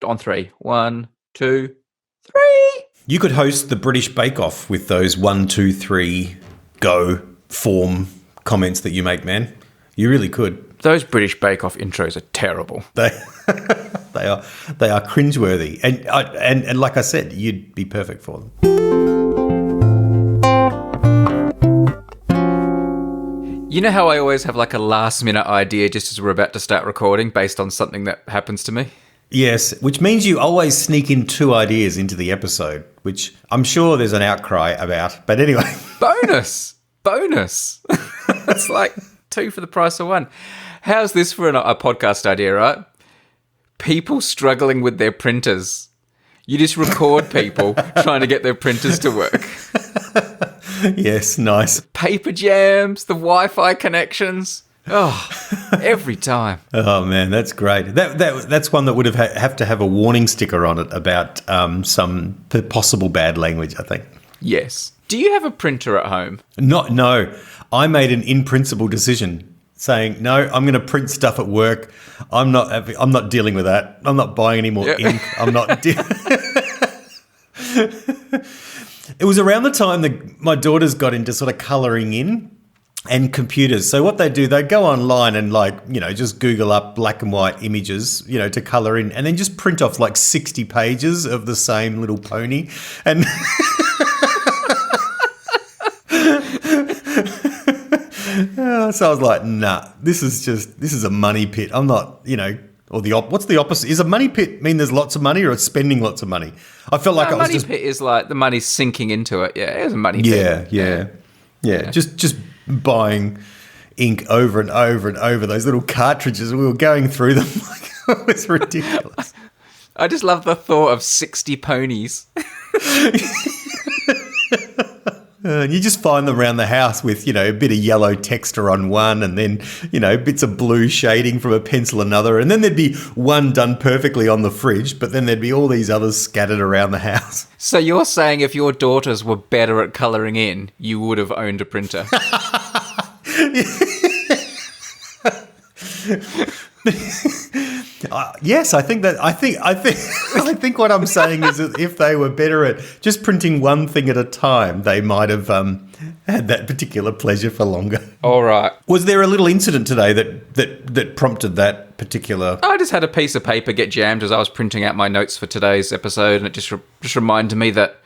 On three. 1, 2, 3. You could host the British Bake Off with those 1, 2, 3, go form comments that you make, man. You really could. Those British Bake Off intros are terrible. They are cringeworthy. And like I said, you'd be perfect for them. You know how I always have like a last minute idea just as we're about to start recording based on something that happens to me? Yes, which means you always sneak in 2 ideas into the episode, which I'm sure there's an outcry about. But anyway. Bonus! It's like 2 for the price of 1. How's this for a podcast idea, right? People struggling with their printers. You just record people trying to get their printers to work. Yes, nice. Paper jams, the Wi-Fi connections. Oh, every time. Oh man, that's great. That's one that would have to have a warning sticker on it about some possible bad language, I think. Yes. Do you have a printer at home? No. I made an in-principle decision saying, no, I'm going to print stuff at work. I'm not dealing with that. I'm not buying any more ink. I'm not. It was around the time that my daughters got into sort of colouring in and computers. So what they do, they go online and just Google up black and white images, to colour in, and then just print off like 60 pages of the same little pony. And so I was like, nah, this is a money pit. I'm not, or what's the opposite? Is a money pit mean there's lots of money, or it's spending lots of money? I felt like I was money pit is like the money's sinking into it. Yeah, it was a money pit. Yeah. Just buying ink over and over and over those little cartridges. We were going through them like it was ridiculous. I just love the thought of 60 ponies. And you just find them around the house with, a bit of yellow texture on one, and then, bits of blue shading from a pencil another. And then there'd be one done perfectly on the fridge, but then there'd be all these others scattered around the house. So you're saying if your daughters were better at colouring in, you would have owned a printer? Yes, I think what I'm saying is that if they were better at just printing one thing at a time, they might have had that particular pleasure for longer. All right. Was there a little incident today that prompted that particular? I just had a piece of paper get jammed as I was printing out my notes for today's episode, and it just reminded me that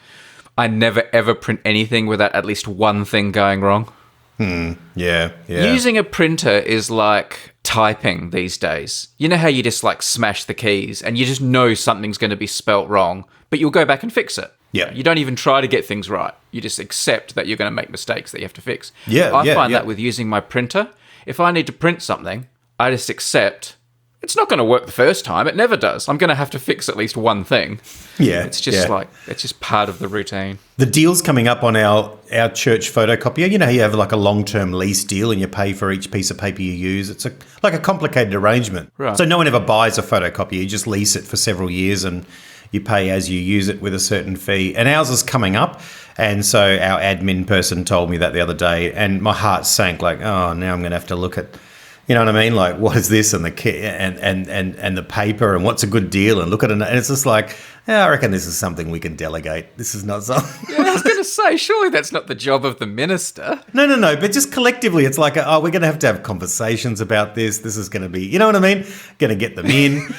I never ever print anything without at least one thing going wrong. Yeah. Using a printer is like typing these days. You know how you just like smash the keys and you just know something's going to be spelt wrong, but you'll go back and fix it. Yeah. You don't even try to get things right. You just accept that you're going to make mistakes that you have to fix. I find that with using my printer. If I need to print something, I just accept it's not going to work the first time. It never does. I'm going to have to fix at least one thing. Yeah. It's just it's just part of the routine. The deal's coming up on our church photocopier. You know how you have like a long-term lease deal and you pay for each piece of paper you use. It's like a complicated arrangement. Right. So no one ever buys a photocopier. You just lease it for several years and you pay as you use it with a certain fee. And ours is coming up. And so our admin person told me that the other day, and my heart sank like, oh, now I'm going to have to look at, you know what I mean? Like, what is this? And the and the paper, and what's a good deal? And look at it. And it's just like, I reckon this is something we can delegate. This is not something. Yeah, I was going to say, surely that's not the job of the minister. No. But just collectively, it's like, we're going to have conversations about this. This is going to be, you know what I mean? Going to get them in.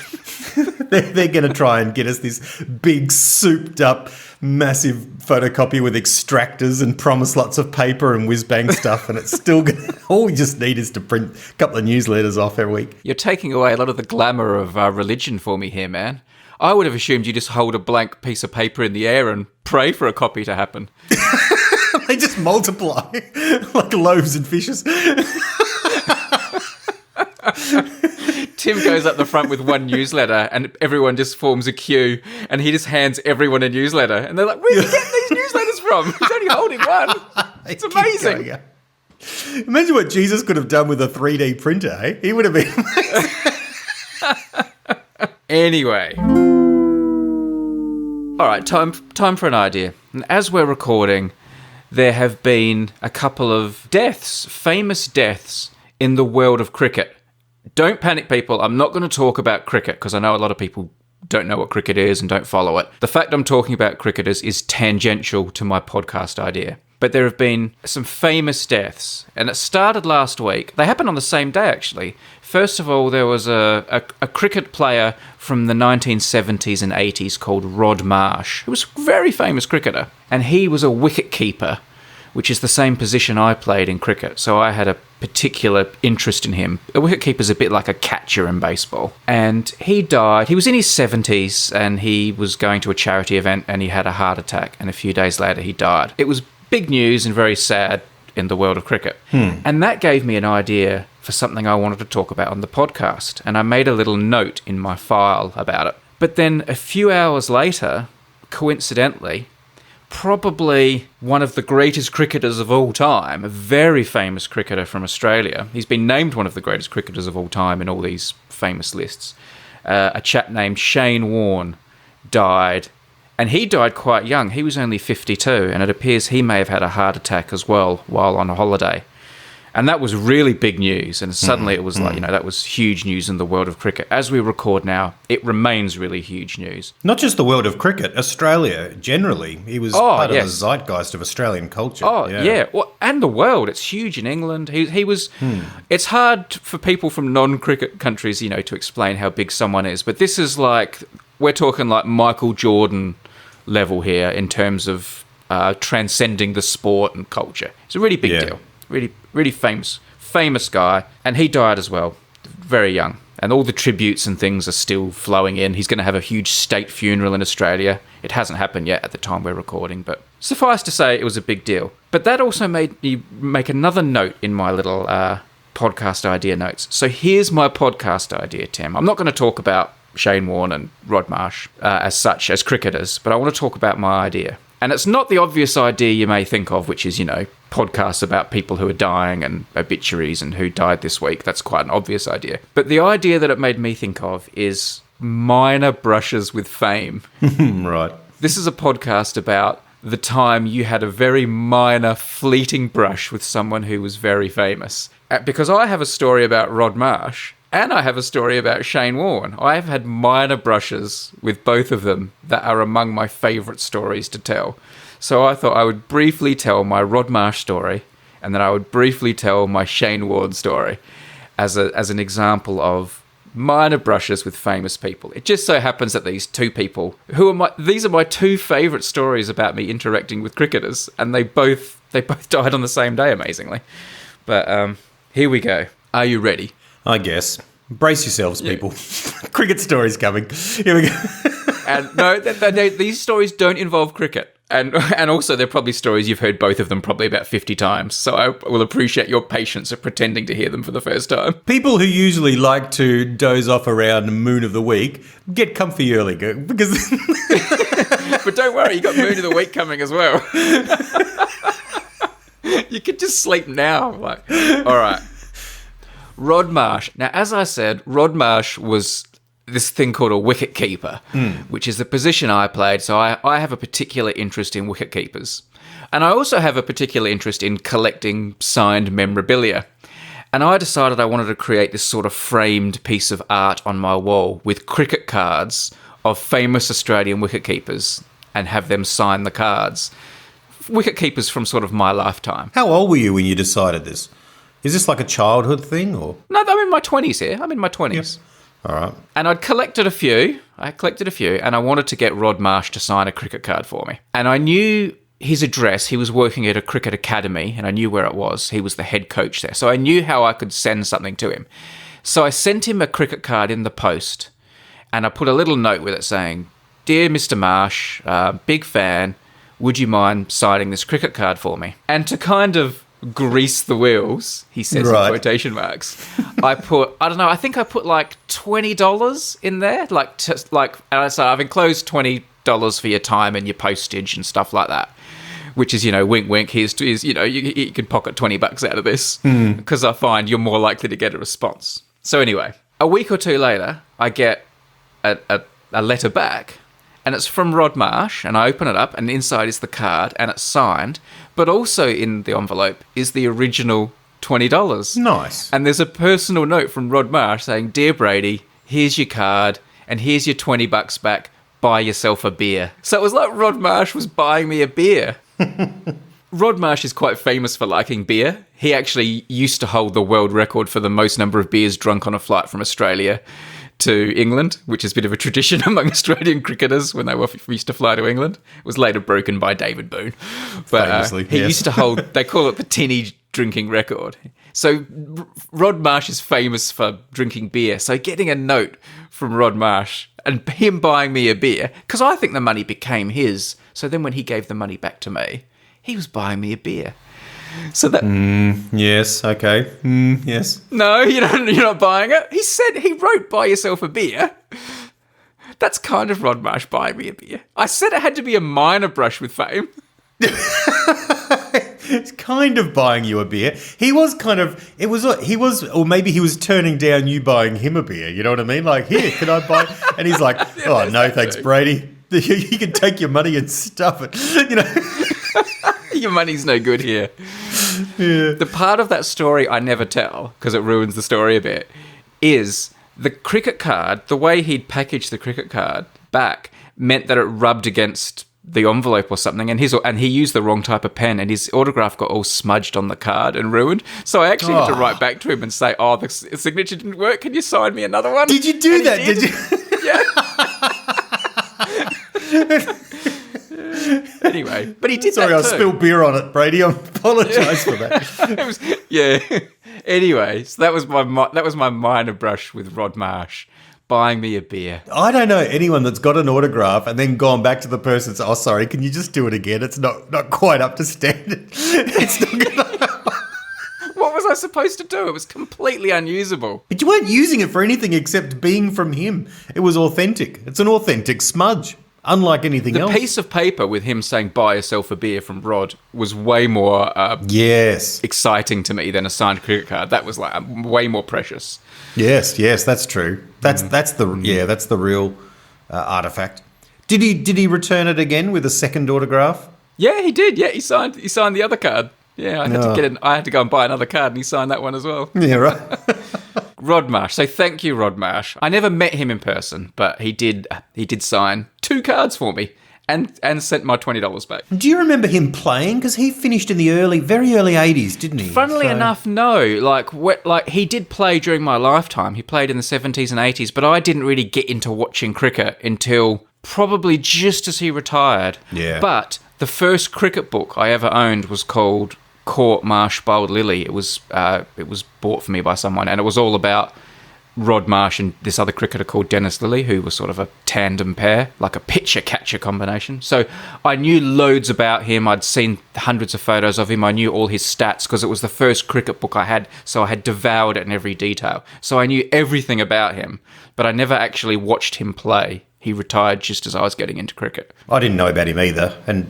They're going to try and get us this big, souped up, massive photocopier with extractors and promise lots of paper and whiz-bang stuff, and it's still going to, all we just need is to print a couple of newsletters off every week. You're taking away a lot of the glamour of religion for me here, man. I would have assumed you just hold a blank piece of paper in the air and pray for a copy to happen. They just multiply like loaves and fishes. Tim goes up the front with one newsletter and everyone just forms a queue and he just hands everyone a newsletter. And they're like, where are you getting these newsletters from? He's only holding one. It's amazing. Imagine what Jesus could have done with a 3D printer, eh? He would have been amazing. Anyway. All right, time for an idea. And as we're recording, there have been a couple of deaths, famous deaths in the world of cricket. Don't panic, people. I'm not going to talk about cricket because I know a lot of people don't know what cricket is and don't follow it. The fact I'm talking about cricketers is tangential to my podcast idea. But there have been some famous deaths, and it started last week. They happened on the same day, actually. First of all, there was a cricket player from the 1970s and 80s called Rod Marsh, who was a very famous cricketer, and he was a wicket-keeper, which is the same position I played in cricket, so I had a particular interest in him. A wicket-keeper's a bit like a catcher in baseball. And he died. He was in his 70s, and he was going to a charity event, and he had a heart attack, and a few days later he died. It was big news and very sad in the world of cricket. And that gave me an idea for something I wanted to talk about on the podcast, and I made a little note in my file about it. But then a few hours later, coincidentally, probably one of the greatest cricketers of all time, a very famous cricketer from Australia. He's been named one of the greatest cricketers of all time in all these famous lists. A chap named Shane Warne died, and he died quite young. He was only 52, and it appears he may have had a heart attack as well while on a holiday. And that was really big news, and suddenly it was like, that was huge news in the world of cricket. As we record now, it remains really huge news. Not just the world of cricket, Australia generally. He was part of the zeitgeist of Australian culture. Well, and the world. It's huge in England. He was... It's hard for people from non-cricket countries, to explain how big someone is, but this is like... We're talking like Michael Jordan level here in terms of transcending the sport and culture. It's a really big deal. Really, really famous guy. And he died as well, very young. And all the tributes and things are still flowing in. He's going to have a huge state funeral in Australia. It hasn't happened yet at the time we're recording, but suffice to say, it was a big deal. But that also made me make another note in my little podcast idea notes. So here's my podcast idea, Tim. I'm not going to talk about Shane Warne and Rod Marsh as such, as cricketers, but I want to talk about my idea. And it's not the obvious idea you may think of, which is, podcasts about people who are dying and obituaries and who died this week. That's quite an obvious idea. But the idea that it made me think of is minor brushes with fame. Right. This is a podcast about the time you had a very minor, fleeting brush with someone who was very famous. Because I have a story about Rod Marsh, and I have a story about Shane Warne. I have had minor brushes with both of them that are among my favourite stories to tell. So I thought I would briefly tell my Rod Marsh story, and then I would briefly tell my Shane Warne story as an example of minor brushes with famous people. It just so happens that these two people, these are my two favourite stories about me interacting with cricketers, and they both died on the same day, amazingly. But here we go. Are you ready? I guess. Brace yourselves, people. Cricket stories coming. Here we go. And no, these stories don't involve cricket. And also, they're probably stories you've heard both of them probably about 50 times. So I will appreciate your patience of pretending to hear them for the first time. People who usually like to doze off around Moon of the Week, get comfy early, because... But don't worry, you got Moon of the Week coming as well. You could just sleep now. All right. Rod Marsh. Now, as I said, Rod Marsh was this thing called a wicket keeper, which is the position I played. So I have a particular interest in wicket keepers. And I also have a particular interest in collecting signed memorabilia. And I decided I wanted to create this sort of framed piece of art on my wall with cricket cards of famous Australian wicket keepers and have them sign the cards. Wicket keepers from sort of my lifetime. How old were you when you decided this? Is this like a childhood thing, or? No, I'm in my 20s here. I'm in my 20s. Yep. All right. And I'd collected a few. And I wanted to get Rod Marsh to sign a cricket card for me. And I knew his address. He was working at a cricket academy, and I knew where it was. He was the head coach there. So I knew how I could send something to him. So I sent him a cricket card in the post, and I put a little note with it saying, "Dear Mr. Marsh, big fan, would you mind signing this cricket card for me?" And to kind of grease the wheels, he says in quotation marks, I think I put like $20 in there, and so I've enclosed $20 for your time and your postage and stuff like that, which is, wink wink, here's you can pocket $20 out of this, because I find you're more likely to get a response. So anyway, a week or two later, I get a letter back, and it's from Rod Marsh, and I open it up, and inside is the card, and it's signed, but also in the envelope is the original $20. Nice. And there's a personal note from Rod Marsh saying, "Dear Brady, here's your card, and here's your $20 back. Buy yourself a beer. So it was like Rod Marsh was buying me a beer. Rod Marsh is quite famous for liking beer. He actually used to hold the world record for the most number of beers drunk on a flight from Australia to England, which is a bit of a tradition among Australian cricketers when they used to fly to England. It was later broken by David Boone. But Famously, he yes. used to hold, they call it the tinny drinking record. So Rod Marsh is famous for drinking beer. So getting a note from Rod Marsh and him buying me a beer, because I think the money became his. So then when he gave the money back to me, he was buying me a beer. So that Yes, okay. Yes. no, you're not buying it. He wrote "buy yourself a beer." That's kind of Rod Marsh buying me a beer. I said it had to be a minor brush with fame. It's kind of buying you a beer. He was, or maybe he was turning down you buying him a beer. You know what I mean? Like, here, can I buy? And he's like, oh, no, thanks, Brady. You can take your money and stuff it. You know, Your money's no good here. Yeah. The part of that story I never tell, because it ruins the story a bit, is the cricket card, the way he'd packaged the cricket card back meant that it rubbed against the envelope or something, and he used the wrong type of pen, and his autograph got all smudged on the card and ruined. So I actually had to write back to him and say, "Oh, the signature didn't work. Can you sign me another one?" Did you do that? Did you? Yeah. Anyway, but he did Sorry, that I too. spilled beer on it, Brady. I apologise for that. Yeah. Anyway, so that was my minor brush with Rod Marsh buying me a beer. I don't know anyone that's got an autograph and then gone back to the person and said, "Oh, sorry, can you just do it again? It's not quite up to standard." It's not gonna... What was I supposed to do? It was completely unusable. But you weren't using it for anything except being from him. It was authentic. It's an authentic smudge, unlike anything The else. piece of paper with him saying "buy yourself a beer" from Rod was way more Yes. exciting to me than a signed cricket card. That was like way more precious. Yes, that's true. That's the real artifact. Did he return it again with a second autograph? Yeah, he did. Yeah, he signed the other card. Yeah, I had to go and buy another card, and he signed that one as well. Yeah, right. Rod Marsh. So thank you, Rod Marsh. I never met him in person, but he did sign 2 cards for me and sent my $20 back. Do you remember him playing? Because he finished in the very early 80s, didn't he? Funnily enough, no. Like he did play during my lifetime. He played in the 70s and 80s, but I didn't really get into watching cricket until probably just as he retired. Yeah. But the first cricket book I ever owned was called Court Marsh Bowled Lily. It was bought for me by someone, and it was all about Rod Marsh and this other cricketer called Dennis Lillee, who was sort of a tandem pair, like a pitcher-catcher combination. So I knew loads about him. I'd seen hundreds of photos of him. I knew all his stats because it was the first cricket book I had, so I had devoured it in every detail. So I knew everything about him, but I never actually watched him play. He retired just as I was getting into cricket. I didn't know about him either, and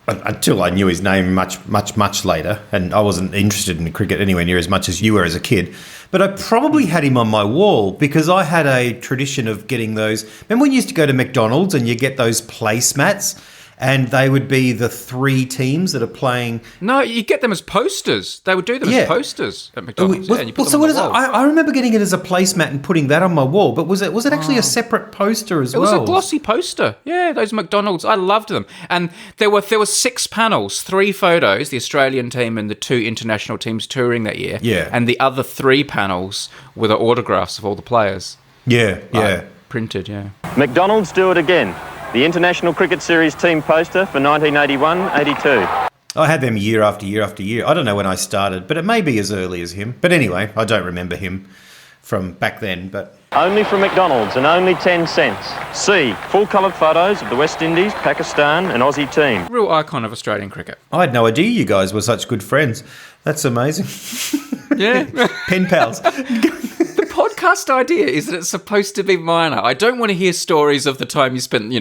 until I knew his name much later, and I wasn't interested in cricket anywhere near as much as you were as a kid. But I probably had him on my wall because I had a tradition of getting those. Remember when you used to go to McDonald's and you get those placemats? And they would be the 3 teams that are playing. No, you get them as posters. They would do them as posters at McDonald's. And you put them on the wall. I remember getting it as a placemat and putting that on my wall. But was it actually a separate poster as well? It was a glossy poster. Yeah, those McDonald's. I loved them. And there were 6 panels, 3 photos, the Australian team and the 2 international teams touring that year. Yeah. And the other 3 panels were the autographs of all the players. Yeah. Printed, yeah. McDonald's do it again. The International Cricket Series team poster for 1981-82. I had them year after year after year. I don't know when I started, but it may be as early as him. But anyway, I don't remember him from back then. But Only from McDonald's and only 10 cents. C. Full-coloured photos of the West Indies, Pakistan and Aussie team. Real icon of Australian cricket. I had no idea you guys were such good friends. That's amazing. Yeah. Pen pals. The podcast idea is that it's supposed to be minor. I don't want to hear stories of the time you spent,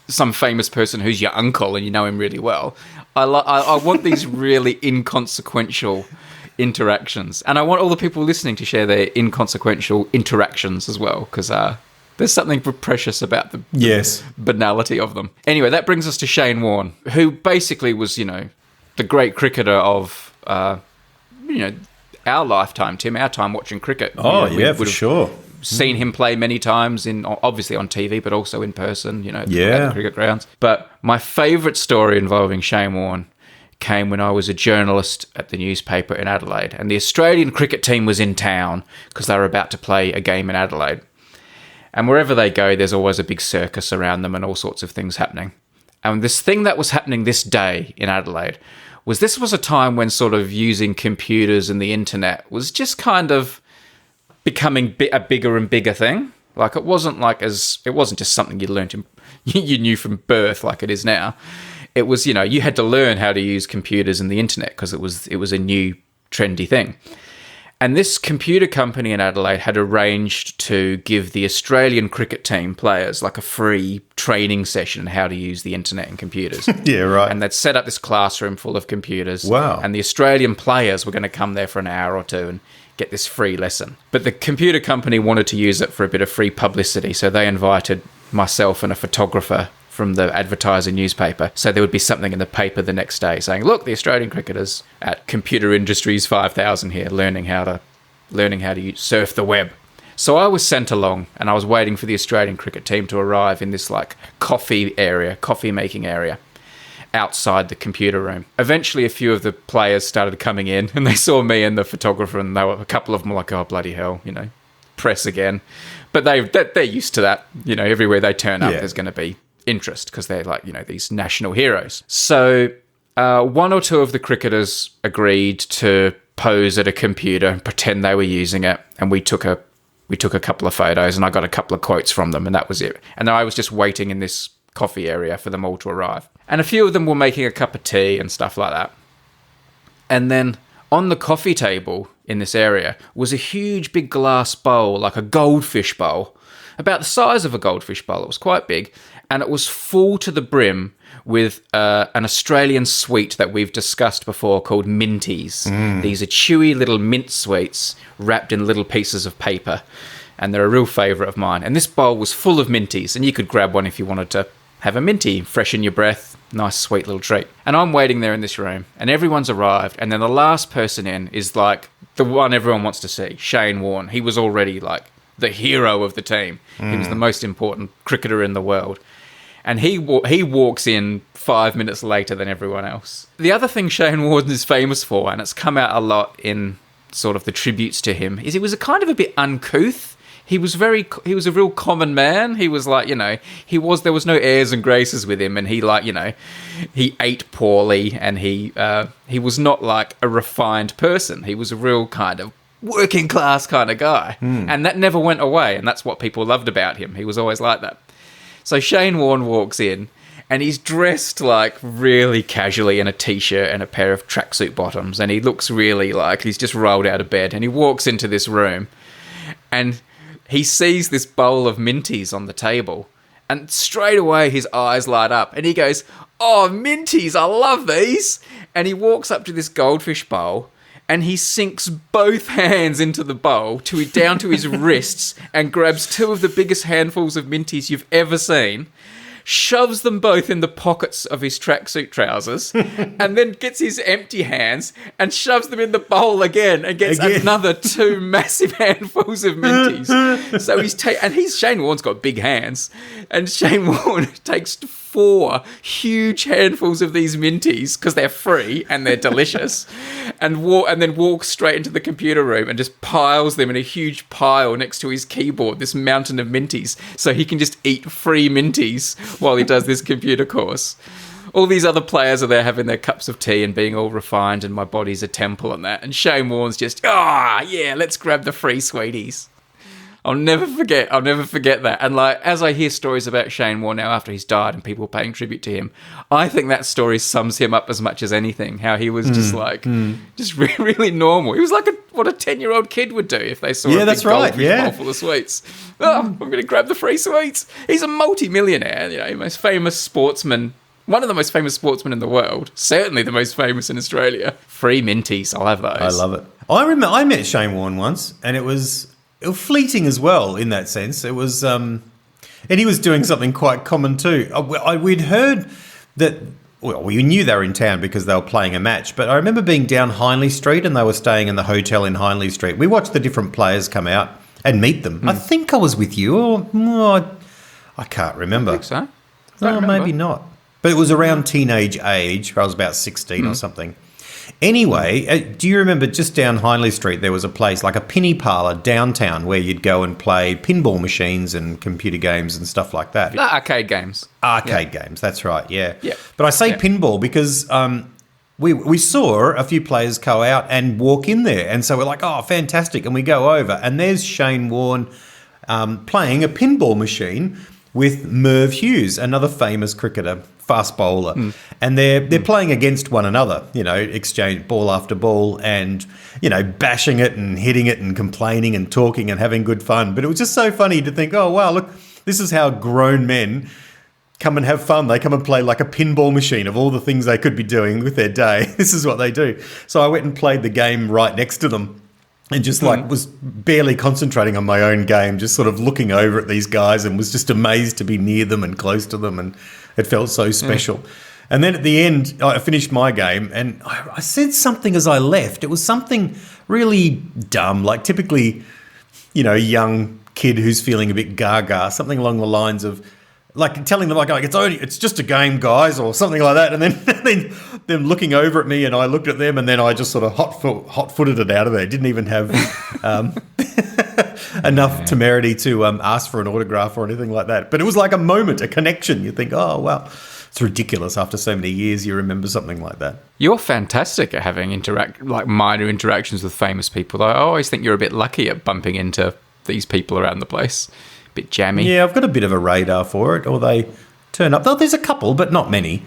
some famous person who's your uncle and you know him really well. I want these really inconsequential interactions. And I want all the people listening to share their inconsequential interactions as well, because there's something precious about the banality of them. Anyway, that brings us to Shane Warne, who basically was, the great cricketer of, our lifetime, Tim, our time watching cricket. Oh, for sure. seen him play many times, obviously on TV, but also in person, at the cricket grounds. But my favourite story involving Shane Warne came when I was a journalist at the newspaper in Adelaide, and the Australian cricket team was in town because they were about to play a game in Adelaide. And wherever they go, there's always a big circus around them and all sorts of things happening. And this thing that was happening this day in Adelaide was a time when sort of using computers and the internet was just kind of becoming a bigger and bigger thing. Like it wasn't just something you knew from birth like it is now. It was, you had to learn how to use computers and the internet because it was a new trendy thing. And this computer company in Adelaide had arranged to give the Australian cricket team players like a free training session on how to use the internet and computers. Yeah, right. And they'd set up this classroom full of computers. Wow. And the Australian players were going to come there for an hour or two and get this free lesson. But the computer company wanted to use it for a bit of free publicity, so they invited myself and a photographer from the advertiser newspaper, so there would be something in the paper the next day saying, look, the Australian cricketers at Computer Industries 5000 here learning how to surf the web. So I was sent along, and I was waiting for the Australian cricket team to arrive in this like coffee making area outside the computer room. Eventually a few of the players started coming in, and they saw me and the photographer, and a couple of them were like, oh bloody hell, press again. But they're used to that. Everywhere they turn up, there's going to be interest because they're like, these national heroes. So one or two of the cricketers agreed to pose at a computer and pretend they were using it, and we took a couple of photos, and I got a couple of quotes from them, and that was it. And then I was just waiting in this coffee area for them all to arrive. And a few of them were making a cup of tea and stuff like that. And then on the coffee table in this area was a huge big glass bowl, like a goldfish bowl, about the size of a goldfish bowl. It was quite big, and it was full to the brim with an Australian sweet that we've discussed before called minties. These are chewy little mint sweets wrapped in little pieces of paper, and they're a real favourite of mine. And this bowl was full of minties, and you could grab one if you wanted to have a minty, freshen your breath, nice sweet little treat. And I'm waiting there in this room, and everyone's arrived, and then the last person in is like the one everyone wants to see, Shane Warne. He was already like the hero of the team. He was the most important cricketer in the world. And he walks in 5 minutes later than everyone else. The other thing Shane Warne is famous for, and it's come out a lot in sort of the tributes to him, is he was a bit uncouth. He was a real common man. He was like, there was no airs and graces with him, and he ate poorly, and he was not like a refined person. He was a real kind of working class kind of guy. And that never went away, and that's what people loved about him. He was always like that. So Shane Warne walks in, and he's dressed like really casually in a t-shirt and a pair of tracksuit bottoms, and he looks really like he's just rolled out of bed, and he walks into this room, and he sees this bowl of minties on the table, and straight away his eyes light up, and he goes, oh, minties, I love these. And he walks up to this goldfish bowl, and he sinks both hands into the bowl down to his wrists, and grabs two of the biggest handfuls of minties you've ever seen, shoves them both in the pockets of his tracksuit trousers, and then gets his empty hands and shoves them in the bowl again and gets another two massive handfuls of minties. So Shane Warne's got big hands, and Shane Warne takes 4 huge handfuls of these minties because they're free and they're delicious, and then walks straight into the computer room and just piles them in a huge pile next to his keyboard, this mountain of minties, so he can just eat free minties while he does this computer course. All these other players are there having their cups of tea and being all refined, and my body's a temple and that, and Shane Warne's just, let's grab the free sweeties. I'll never forget that. And like, as I hear stories about Shane Warne now after he's died and people paying tribute to him, I think that story sums him up as much as anything. How he was just really normal. He was like what a 10-year-old kid would do if they saw a big goldfish bowl full of sweets. I'm going to grab the free sweets. He's a multi-millionaire, most famous sportsman. One of the most famous sportsmen in the world. Certainly the most famous in Australia. Free minties. I'll have those. I love it. I remember I met Shane Warne once, and it was fleeting as well in that sense. It was, and he was doing something quite common too. We'd heard that, well, we knew they were in town because they were playing a match, but I remember being down Hindley Street, and they were staying in the hotel in Hindley Street. We watched the different players come out, and meet them. I think I was with you, or I can't remember. I think so. No, maybe not. But it was around teenage age. I was about 16 or something. Anyway, do you remember just down Hindley Street there was a place like a penny parlour downtown where you'd go and play pinball machines and computer games and stuff like that? Arcade games. Arcade games, that's right, yeah. Yeah. But I say pinball because we saw a few players go out and walk in there. And so we're like, oh, fantastic. And we go over and there's Shane Warne playing a pinball machine with Merv Hughes, another famous cricketer, fast bowler. And they're playing against one another, exchange ball after ball and, bashing it and hitting it and complaining and talking and having good fun. But it was just so funny to think, oh, wow, look, this is how grown men come and have fun. They come and play like a pinball machine of all the things they could be doing with their day. This is what they do. So I went and played the game right next to them. And just was barely concentrating on my own game, just sort of looking over at these guys and was just amazed to be near them and close to them. And it felt so special. And then at the end, I finished my game and I said something as I left. It was something really dumb, like typically, young kid who's feeling a bit gaga, something along the lines of, like telling them like it's just a game, guys, or something like that, and then them looking over at me, and I looked at them, and then I just sort of hot-footed it out of there. Didn't even have enough temerity to ask for an autograph or anything like that. But it was like a moment, a connection. You think, oh wow, it's ridiculous. After so many years, you remember something like that. You're fantastic at having minor interactions with famous people. I always think you're a bit lucky at bumping into these people around the place. Bit jammy. Yeah, I've got a bit of a radar for it, or they turn up. Though there's a couple, but not many.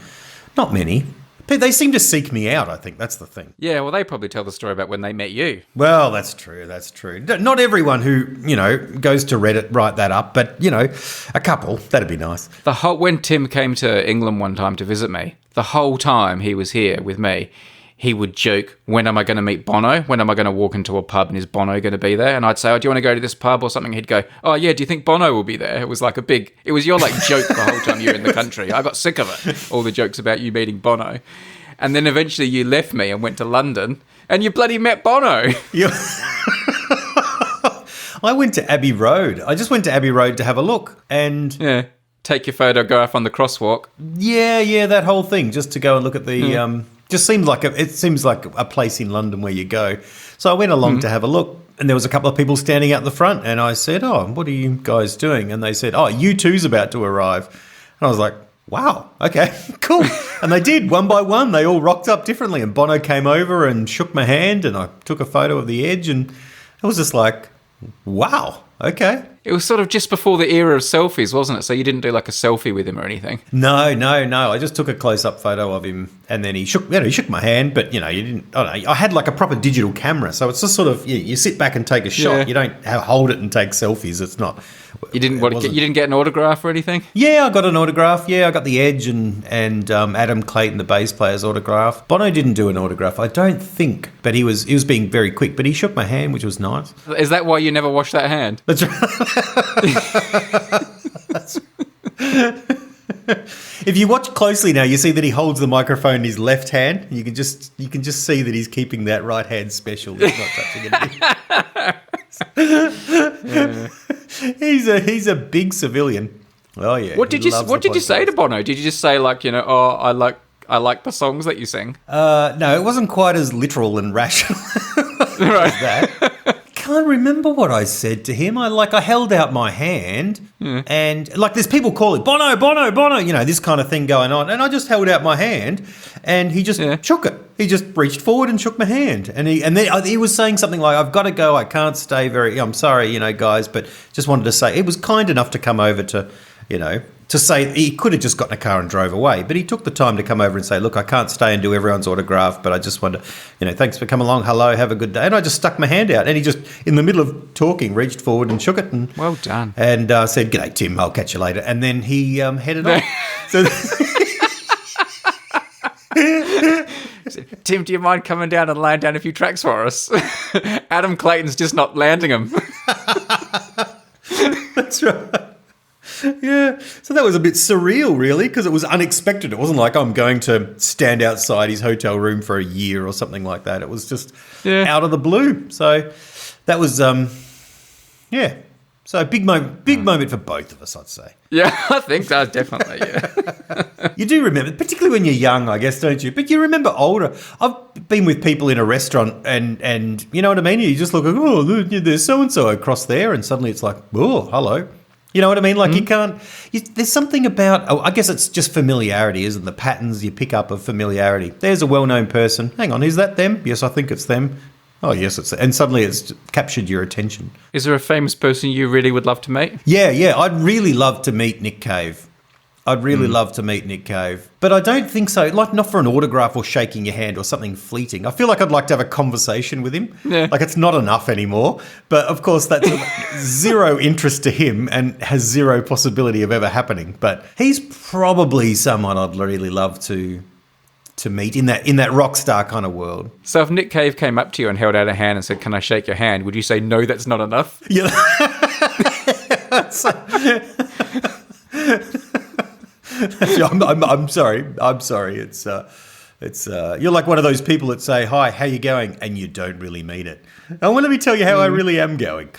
Not many. But they seem to seek me out, I think. That's the thing. Yeah, well, they probably tell the story about when they met you. Well, that's true. That's true. Not everyone who, goes to Reddit write that up, but, a couple. That'd be nice. When Tim came to England one time to visit me, the whole time he was here with me, he would joke, when am I going to meet Bono? When am I going to walk into a pub and is Bono going to be there? And I'd say, oh, do you want to go to this pub or something? He'd go, oh, yeah, do you think Bono will be there? It was like it was your joke the whole time you were in the country. I got sick of it, all the jokes about you meeting Bono. And then eventually you left me and went to London and you bloody met Bono. Yeah. I went to Abbey Road. I just went to Abbey Road to have a look and... Yeah, take your photograph on the crosswalk. Yeah, that whole thing, just to go and look at the... Just seems like it seems like a place in London where you go. So I went along to have a look, and there was a couple of people standing out the front, and I said, "Oh, what are you guys doing?" And they said, "Oh, U2's about to arrive." And I was like, "Wow, okay, cool." And they did, one by one. They all rocked up differently, and Bono came over and shook my hand, and I took a photo of the edge, and it was just like, "Wow, okay." It was sort of just before the era of selfies, wasn't it? So you didn't do like a selfie with him or anything? No. I just took a close-up photo of him, and then he shook my hand, but, you didn't... I don't know. I had like a proper digital camera, so it's just sort of... You sit back and take a shot. Yeah. You don't hold it and take selfies. It's not... You didn't get an autograph or anything? Yeah, I got an autograph. Yeah, I got the Edge and Adam Clayton, the bass player's autograph. Bono didn't do an autograph, I don't think, but he was being very quick. But he shook my hand, which was nice. Is that why you never washed that hand? That's right. If you watch closely now, you see that he holds the microphone in his left hand. You can just see that he's keeping that right hand special. He's not touching it. He's a big civilian. Oh yeah. What did you say to Bono? Did you just say I like the songs that you sing? No, it wasn't quite as literal and rational Right. as that. Can't remember what I said to him. I held out my hand and there's people calling Bono, Bono, Bono, this kind of thing going on. And I just held out my hand and he just shook it. He just reached forward and shook my hand. And then he was saying something like, I've got to go. I can't stay I'm sorry, guys, but just wanted to say it was kind enough to come over to, to say he could have just gotten a car and drove away, but he took the time to come over and say, look, I can't stay and do everyone's autograph, but I just want to, thanks for coming along. Hello, have a good day. And I just stuck my hand out and he just, in the middle of talking, reached forward and shook it. And well done. And said, g'day, Tim, I'll catch you later. And then he headed off. So Tim, do you mind coming down and laying down a few tracks for us? Adam Clayton's just not landing them. That's right. Yeah, so that was a bit surreal, really, because it was unexpected. It wasn't like I'm going to stand outside his hotel room for a year or something like that. It was just out of the blue. So that was, Yeah. So big moment for both of us, I'd say. Yeah, I think so, definitely, yeah. You do remember, particularly when you're young, I guess, don't you? But you remember older. I've been with people in a restaurant and you know what I mean? You just look, oh, there's so-and-so across there, and suddenly it's like, oh, hello. You know what I mean? Like you can't, there's something about, I guess it's just familiarity, isn't it? The patterns you pick up of familiarity. There's a well-known person. Hang on, is that them? Yes, I think it's them. Oh, yes, it's, and suddenly it's captured your attention. Is there a famous person you really would love to meet? Yeah, I'd really love to meet Nick Cave. I'd really love to meet Nick Cave. But I don't think so, like not for an autograph or shaking your hand or something fleeting. I feel like I'd like to have a conversation with him. Yeah. Like it's not enough anymore. But of course that's zero interest to him and has zero possibility of ever happening. But he's probably someone I'd really love to meet in that rock star kind of world. So if Nick Cave came up to you and held out a hand and said, "Can I shake your hand?" would you say, "No, that's not enough"? Yeah. I'm sorry. It's you're like one of those people that say, "Hi, how you going?" and you don't really mean it. I want to tell you how I really am going.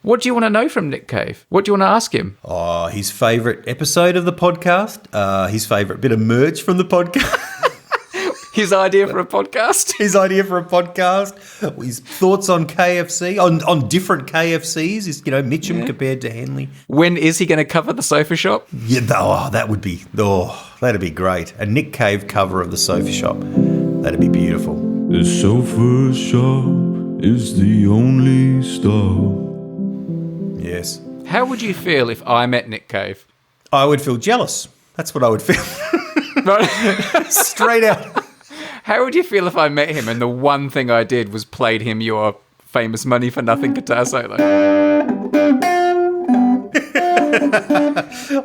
What do you want to know from Nick Cave? What do you want to ask him? Oh, his favourite episode of the podcast. His favourite bit of merch from the podcast. His idea for a podcast? His idea for a podcast. His thoughts on KFC, on different KFCs. Is, Mitcham compared to Henley. When is he going to cover the sofa shop? Yeah, that'd be great. A Nick Cave cover of the sofa shop. That'd be beautiful. The sofa shop is the only stop. Yes. How would you feel if I met Nick Cave? I would feel jealous. That's what I would feel. Right. Straight out. How would you feel if I met him and the one thing I did was played him your famous Money for Nothing guitar solo?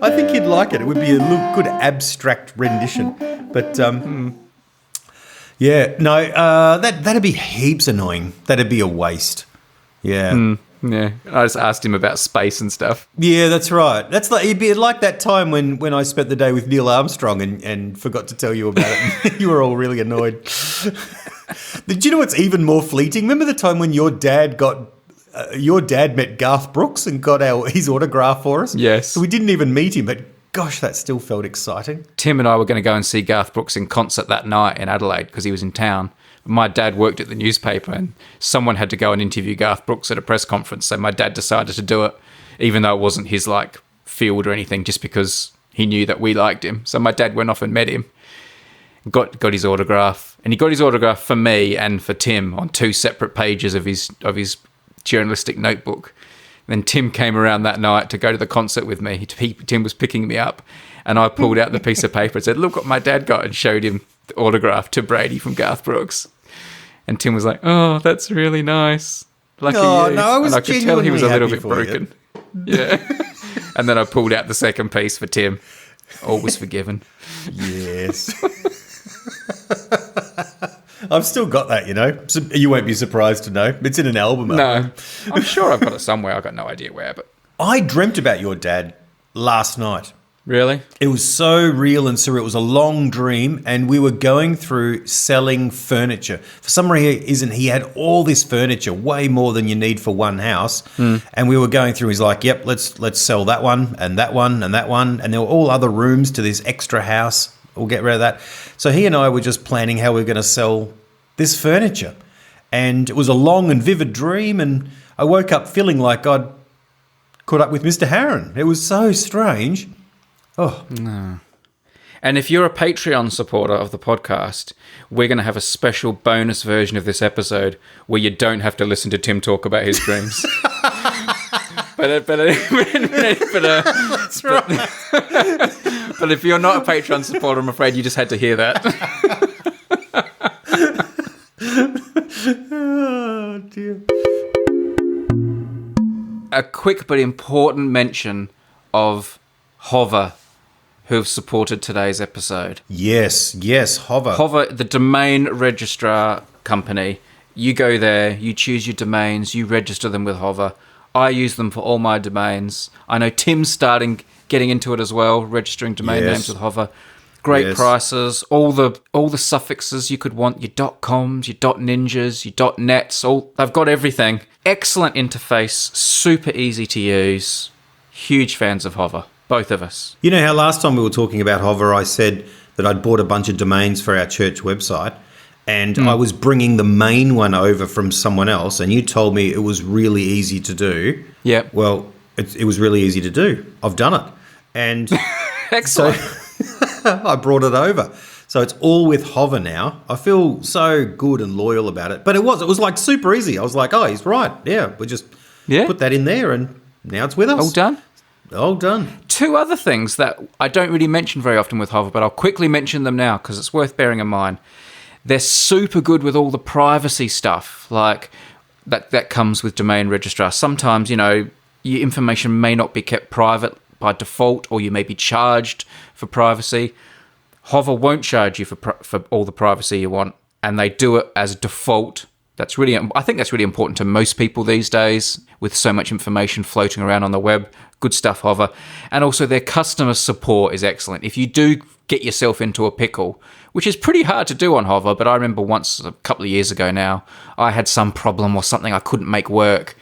I think you'd like it. It would be a good abstract rendition. But, yeah, no, that'd be heaps annoying. That'd be a waste. Yeah. Yeah, I just asked him about space and stuff. Yeah, that's right. That's like it'd be like that time when I spent the day with Neil Armstrong and forgot to tell you about it. You were all really annoyed. Did you know what's even more fleeting? Remember the time when your dad met Garth Brooks and got his autograph for us? Yes. So we didn't even meet him, but gosh, that still felt exciting. Tim and I were going to go and see Garth Brooks in concert that night in Adelaide because he was in town. My dad worked at the newspaper and someone had to go and interview Garth Brooks at a press conference. So my dad decided to do it, even though it wasn't his field or anything, just because he knew that we liked him. So my dad went off and met him, got his autograph, and he got his autograph for me and for Tim on 2 separate pages of his journalistic notebook. Then Tim came around that night to go to the concert with me. Tim was picking me up, and I pulled out the piece of paper and said, "Look what my dad got," and showed him the autograph to Brady from Garth Brooks. And Tim was like, "Oh, that's really nice. Lucky you." No, I was and I could tell he was a little bit genuinely broken. Yeah. And then I pulled out the second piece for Tim. All was forgiven. Yes. I've still got that, So you won't be surprised to know. It's in an album. No. I'm sure I've got it somewhere. I've got no idea where, but... I dreamt about your dad last night. Really? It was so real and surreal. It was a long dream, and we were going through selling furniture. For some reason, he had all this furniture, way more than you need for one house. And we were going through. He's like, "Yep, let's sell that one and that one and that one." And there were all other rooms to this extra house. We'll get rid of that. So he and I were just planning how we were going to sell this furniture, and it was a long and vivid dream. And I woke up feeling like I'd caught up with Mr. Harron. It was so strange. Oh. No. And if you're a Patreon supporter of the podcast, we're going to have a special bonus version of this episode where you don't have to listen to Tim talk about his dreams. That's right. But if you're not a Patreon supporter, I'm afraid you just had to hear that. Oh, dear. A quick but important mention of Hover, who have supported today's episode. Yes, Hover. Hover, the domain registrar company. You go there, you choose your domains, you register them with Hover. I use them for all my domains. I know Tim's getting into it as well, registering domain names with Hover. Great Yes. prices, all the suffixes you could want, your .coms, your .ninjas, your .nets, they've got everything. Excellent interface, super easy to use. Huge fans of Hover, both of us. You know how last time we were talking about Hover, I said that I'd bought a bunch of domains for our church website, and I was bringing the main one over from someone else, and you told me it was really easy to do. Yep. Well, it was really easy to do. I've done it. And Excellent. so I brought it over. So it's all with Hover now. I feel so good and loyal about it. But it was like super easy. I was like, oh, he's right. Yeah, we just put that in there and now it's with us. All done? All done. Two other things that I don't really mention very often with Hover, but I'll quickly mention them now because it's worth bearing in mind. They're super good with all the privacy stuff, like that comes with domain registrar. Sometimes, your information may not be kept private by default, or you may be charged for privacy. Hover won't charge you for all the privacy you want, and they do it as default. I think that's really important to most people these days with so much information floating around on the web. Good stuff, Hover. And also their customer support is excellent. If you do get yourself into a pickle, which is pretty hard to do on Hover, but I remember once a couple of years ago now, I had some problem or something I couldn't make work,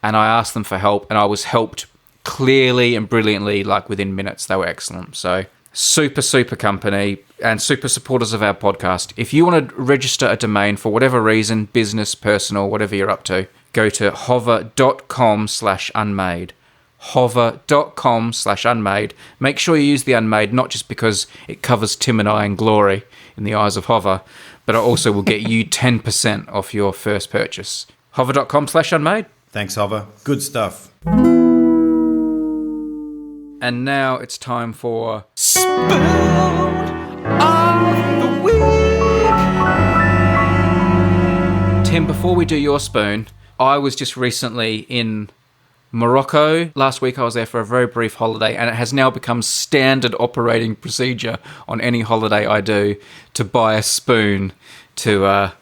and I asked them for help, and I was helped clearly and brilliantly, like within minutes. They were excellent. So super, super company and super supporters of our podcast. If you want to register a domain for whatever reason, business, personal, whatever you're up to, go to hover.com/unmade. Hover.com/unmade. Make sure you use the Unmade, not just because it covers Tim and I in glory in the eyes of Hover, but it also will get you 10% off your first purchase. Hover.com/unmade. Thanks, Hover. Good stuff. And now it's time for Spoon of the Week. Tim, before we do your spoon, I was just recently in Morocco. Last week I was there for a very brief holiday, and it has now become standard operating procedure on any holiday I do to buy a spoon to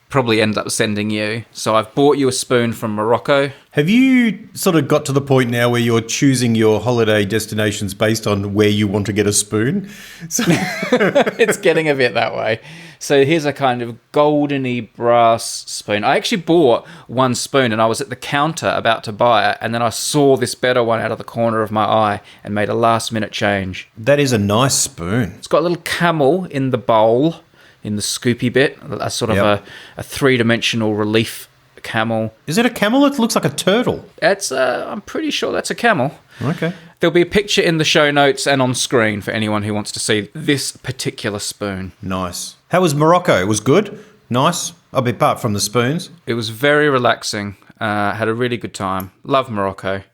probably end up sending you. So I've bought you a spoon from Morocco. Have you sort of got to the point now where you're choosing your holiday destinations based on where you want to get a spoon? So It's getting a bit that way. So here's a kind of goldeny brass spoon. I actually bought one spoon and I was at the counter about to buy it, and then I saw this better one out of the corner of my eye and made a last minute change. that is a nice spoon. It's got a little camel in the bowl, in the scoopy bit, a sort of a three-dimensional relief camel. Is it a camel? It looks like a turtle. It's I'm pretty sure that's a camel. Okay. There'll be a picture in the show notes and on screen for anyone who wants to see this particular spoon. Nice. How was Morocco? It was good? Nice? Apart from the spoons. It was very relaxing. Had a really good time. Love Morocco.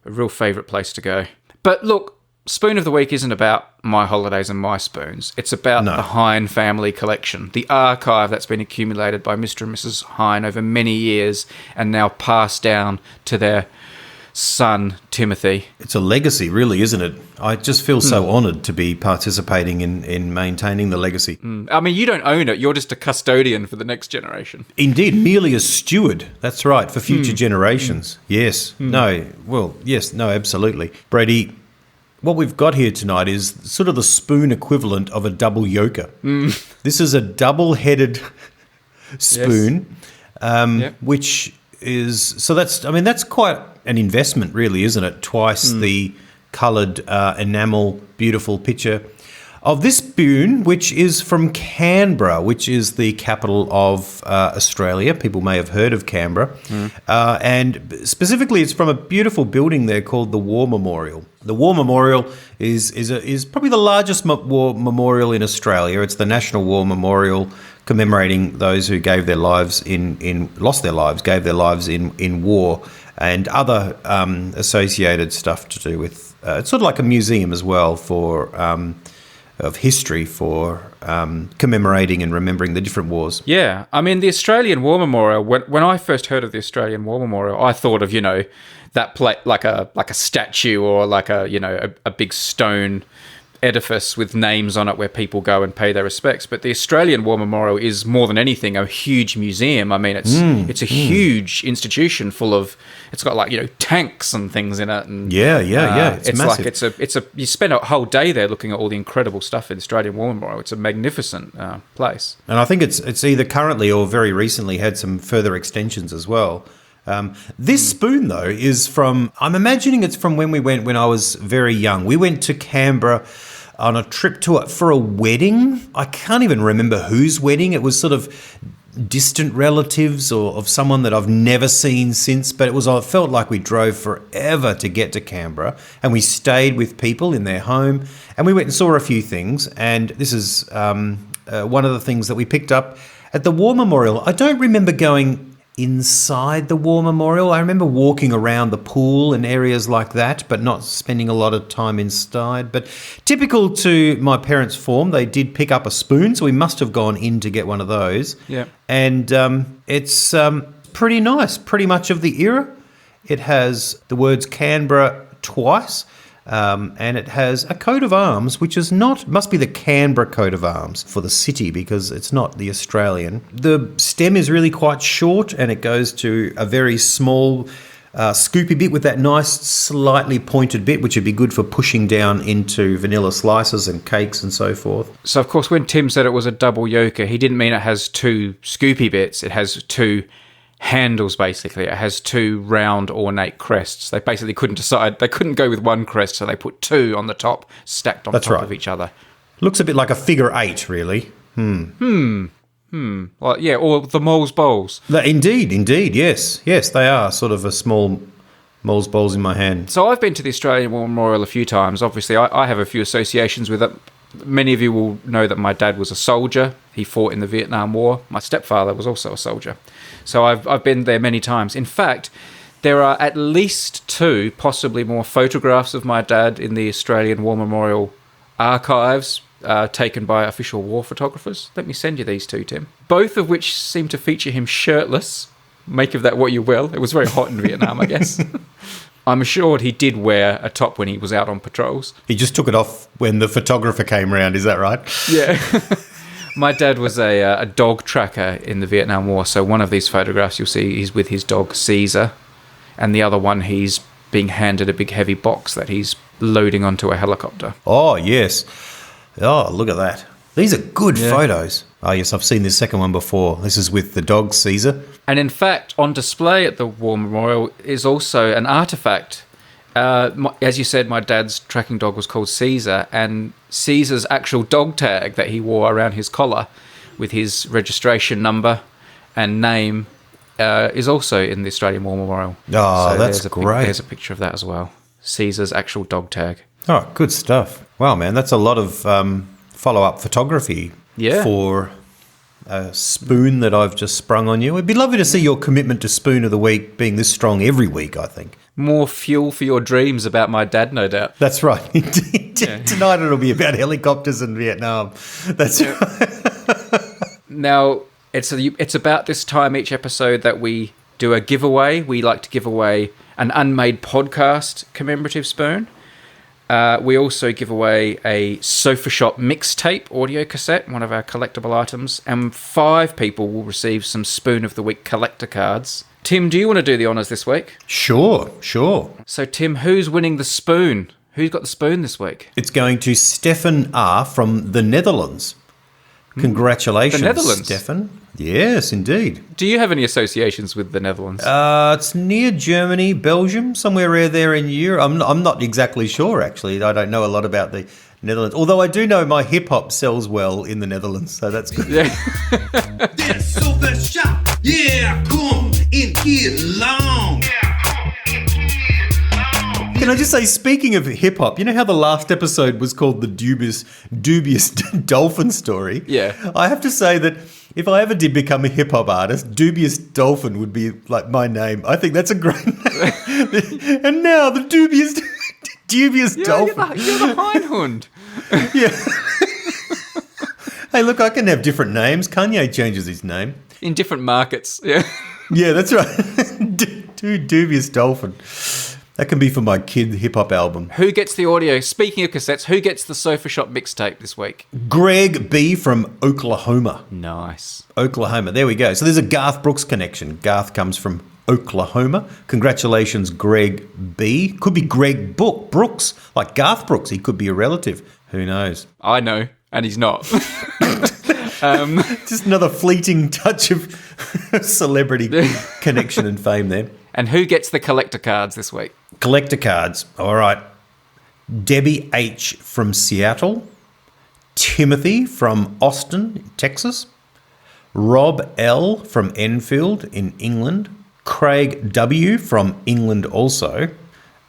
A real favourite place to go. But look, Spoon of the Week isn't about my holidays and my spoons. It's about the Hine family collection, the archive that's been accumulated by Mr. and Mrs. Hine over many years and now passed down to their son, Timothy. It's a legacy, really, isn't it? I just feel so honoured to be participating in maintaining the legacy. I mean, you don't own it. You're just a custodian for the next generation. Indeed, merely a steward. That's right, for future generations. Yes. No. Well, yes. No, absolutely. Brady, what we've got here tonight is sort of the spoon equivalent of a double yoker. This is a double-headed spoon, which is... So that's quite an investment, really, isn't it? Twice the coloured enamel, beautiful picture of this spoon, which is from Canberra, which is the capital of Australia. People may have heard of Canberra. And specifically, it's from a beautiful building there called the War Memorial. The War Memorial is probably the largest war memorial in Australia. It's the National War Memorial commemorating those who gave their lives gave their lives in war, and other associated stuff to do with. It's sort of like a museum as well of history for commemorating and remembering the different wars. Yeah, I mean, the Australian War Memorial, when I first heard of the Australian War Memorial, I thought of, that plate like a statue or like a big stone edifice with names on it where people go and pay their respects. But the Australian War Memorial is more than anything a huge museum. I mean, it's a huge institution full of. It's got tanks and things in it. And it's massive. It's a you spend a whole day there looking at all the incredible stuff in the Australian War Memorial. It's a magnificent place. And I think it's either currently or very recently had some further extensions as well. This spoon, though, is from, I'm imagining it's from when we went when I was very young. We went to Canberra on a trip for a wedding. I can't even remember whose wedding. It was sort of distant relatives or of someone that I've never seen since, but it felt like we drove forever to get to Canberra, and we stayed with people in their home, and we went and saw a few things, and this is one of the things that we picked up at the War Memorial. I don't remember going inside the War Memorial. I remember walking around the pool and areas like that, but not spending a lot of time inside. But typical to my parents' form, they did pick up a spoon, so we must have gone in to get one of those. Yeah. And it's pretty nice, pretty much of the era. It has the words Canberra twice. And it has a coat of arms, which must be the Canberra coat of arms for the city, because it's not the Australian. The stem is really quite short, and it goes to a very small scoopy bit with that nice slightly pointed bit, which would be good for pushing down into vanilla slices and cakes and so forth. So, of course, when Tim said it was a double yoker, he didn't mean it has two scoopy bits. It has two handles, basically. It has two round ornate crests. They basically couldn't decide. They couldn't go with one crest, so they put two on the top, stacked on top of each other. Looks a bit like a figure eight, really. Well, yeah, or the mole's bowls. Indeed, yes. Yes, they are sort of a small mole's bowls in my hand. So I've been to the Australian War Memorial a few times. Obviously, I have a few associations with it. Many of you will know that my dad was a soldier. He fought in the Vietnam War. My stepfather was also a soldier. So I've been there many times. In fact, there are at least two, possibly more, photographs of my dad in the Australian War Memorial archives taken by official war photographers. Let me send you these two, Tim. Both of which seem to feature him shirtless. Make of that what you will. It was very hot in Vietnam, I guess. I'm assured he did wear a top when he was out on patrols. He just took it off when the photographer came around, is that right? Yeah. My dad was a dog tracker in the Vietnam War, so one of these photographs you'll see he's with his dog Caesar, and the other one he's being handed a big heavy box that he's loading onto a helicopter. Oh, yes. Oh, look at that. These are good photos. Oh, yes, I've seen this second one before. This is with the dog Caesar. And in fact, on display at the War Memorial is also an artefact. As you said, my dad's tracking dog was called Caesar, and Caesar's actual dog tag that he wore around his collar with his registration number and name is also in the Australian War Memorial. Oh, so that's great. There's a picture of that as well. Caesar's actual dog tag. Oh, good stuff. Wow, man, that's a lot of follow-up photography for a spoon that I've just sprung on you. It'd be lovely to see your commitment to Spoon of the Week being this strong every week, I think. More fuel for your dreams about my dad, no doubt. That's right. Tonight it'll be about helicopters in Vietnam. That's right. Now, it's about this time each episode that we do a giveaway. We like to give away an Unmade podcast commemorative spoon. We also give away a Sofa Shop mixtape audio cassette, one of our collectible items, and 5 people will receive some Spoon of the Week collector cards. Tim, do you want to do the honours this week? Sure. So, Tim, who's winning the spoon? Who's got the spoon this week? It's going to Stefan R. from the Netherlands. Congratulations, the Netherlands. Stefan. Yes, indeed. Do you have any associations with the Netherlands? It's near Germany, Belgium, somewhere there in Europe. I'm not exactly sure, actually. I don't know a lot about the Netherlands. Although I do know my hip-hop sells well in the Netherlands, so that's good. Yeah. That's so the shop. Yeah, come and get long. Can I just say, speaking of hip-hop, you know how the last episode was called the Dubious Dolphin Story? Yeah. I have to say that if I ever did become a hip-hop artist, Dubious Dolphin would be like my name. I think that's a great name. And now the Dubious Dolphin. You're the Heinhund. Yeah. Hey, look, I can have different names. Kanye changes his name. In different markets, yeah. Yeah, that's right. Dubious Dolphin. That can be for my kid hip-hop album. Who gets the audio? Speaking of cassettes, who gets the Sofa Shop mixtape this week? Greg B. from Oklahoma. Nice. Oklahoma. There we go. So there's a Garth Brooks connection. Garth comes from Oklahoma. Congratulations, Greg B. Could be Greg Brooks, like Garth Brooks. He could be a relative. Who knows? I know, and he's not. Just another fleeting touch of celebrity connection and fame there. And who gets the collector cards this week? Collector cards. All right. Debbie H. from Seattle. Timothy from Austin, Texas. Rob L. from Enfield in England. Craig W. from England also.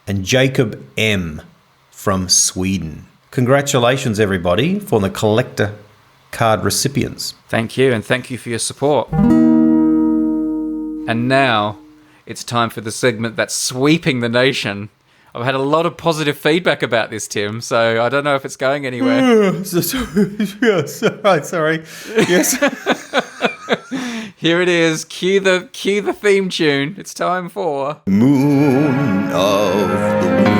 And Jacob M. from Sweden. Congratulations, everybody, for the collector card recipients. Thank you, and thank you for your support. And now it's time for the segment that's sweeping the nation. I've had a lot of positive feedback about this, Tim, so I don't know if it's going anywhere. Sorry. Yes. Here it is. Cue the theme tune. It's time for Moon of the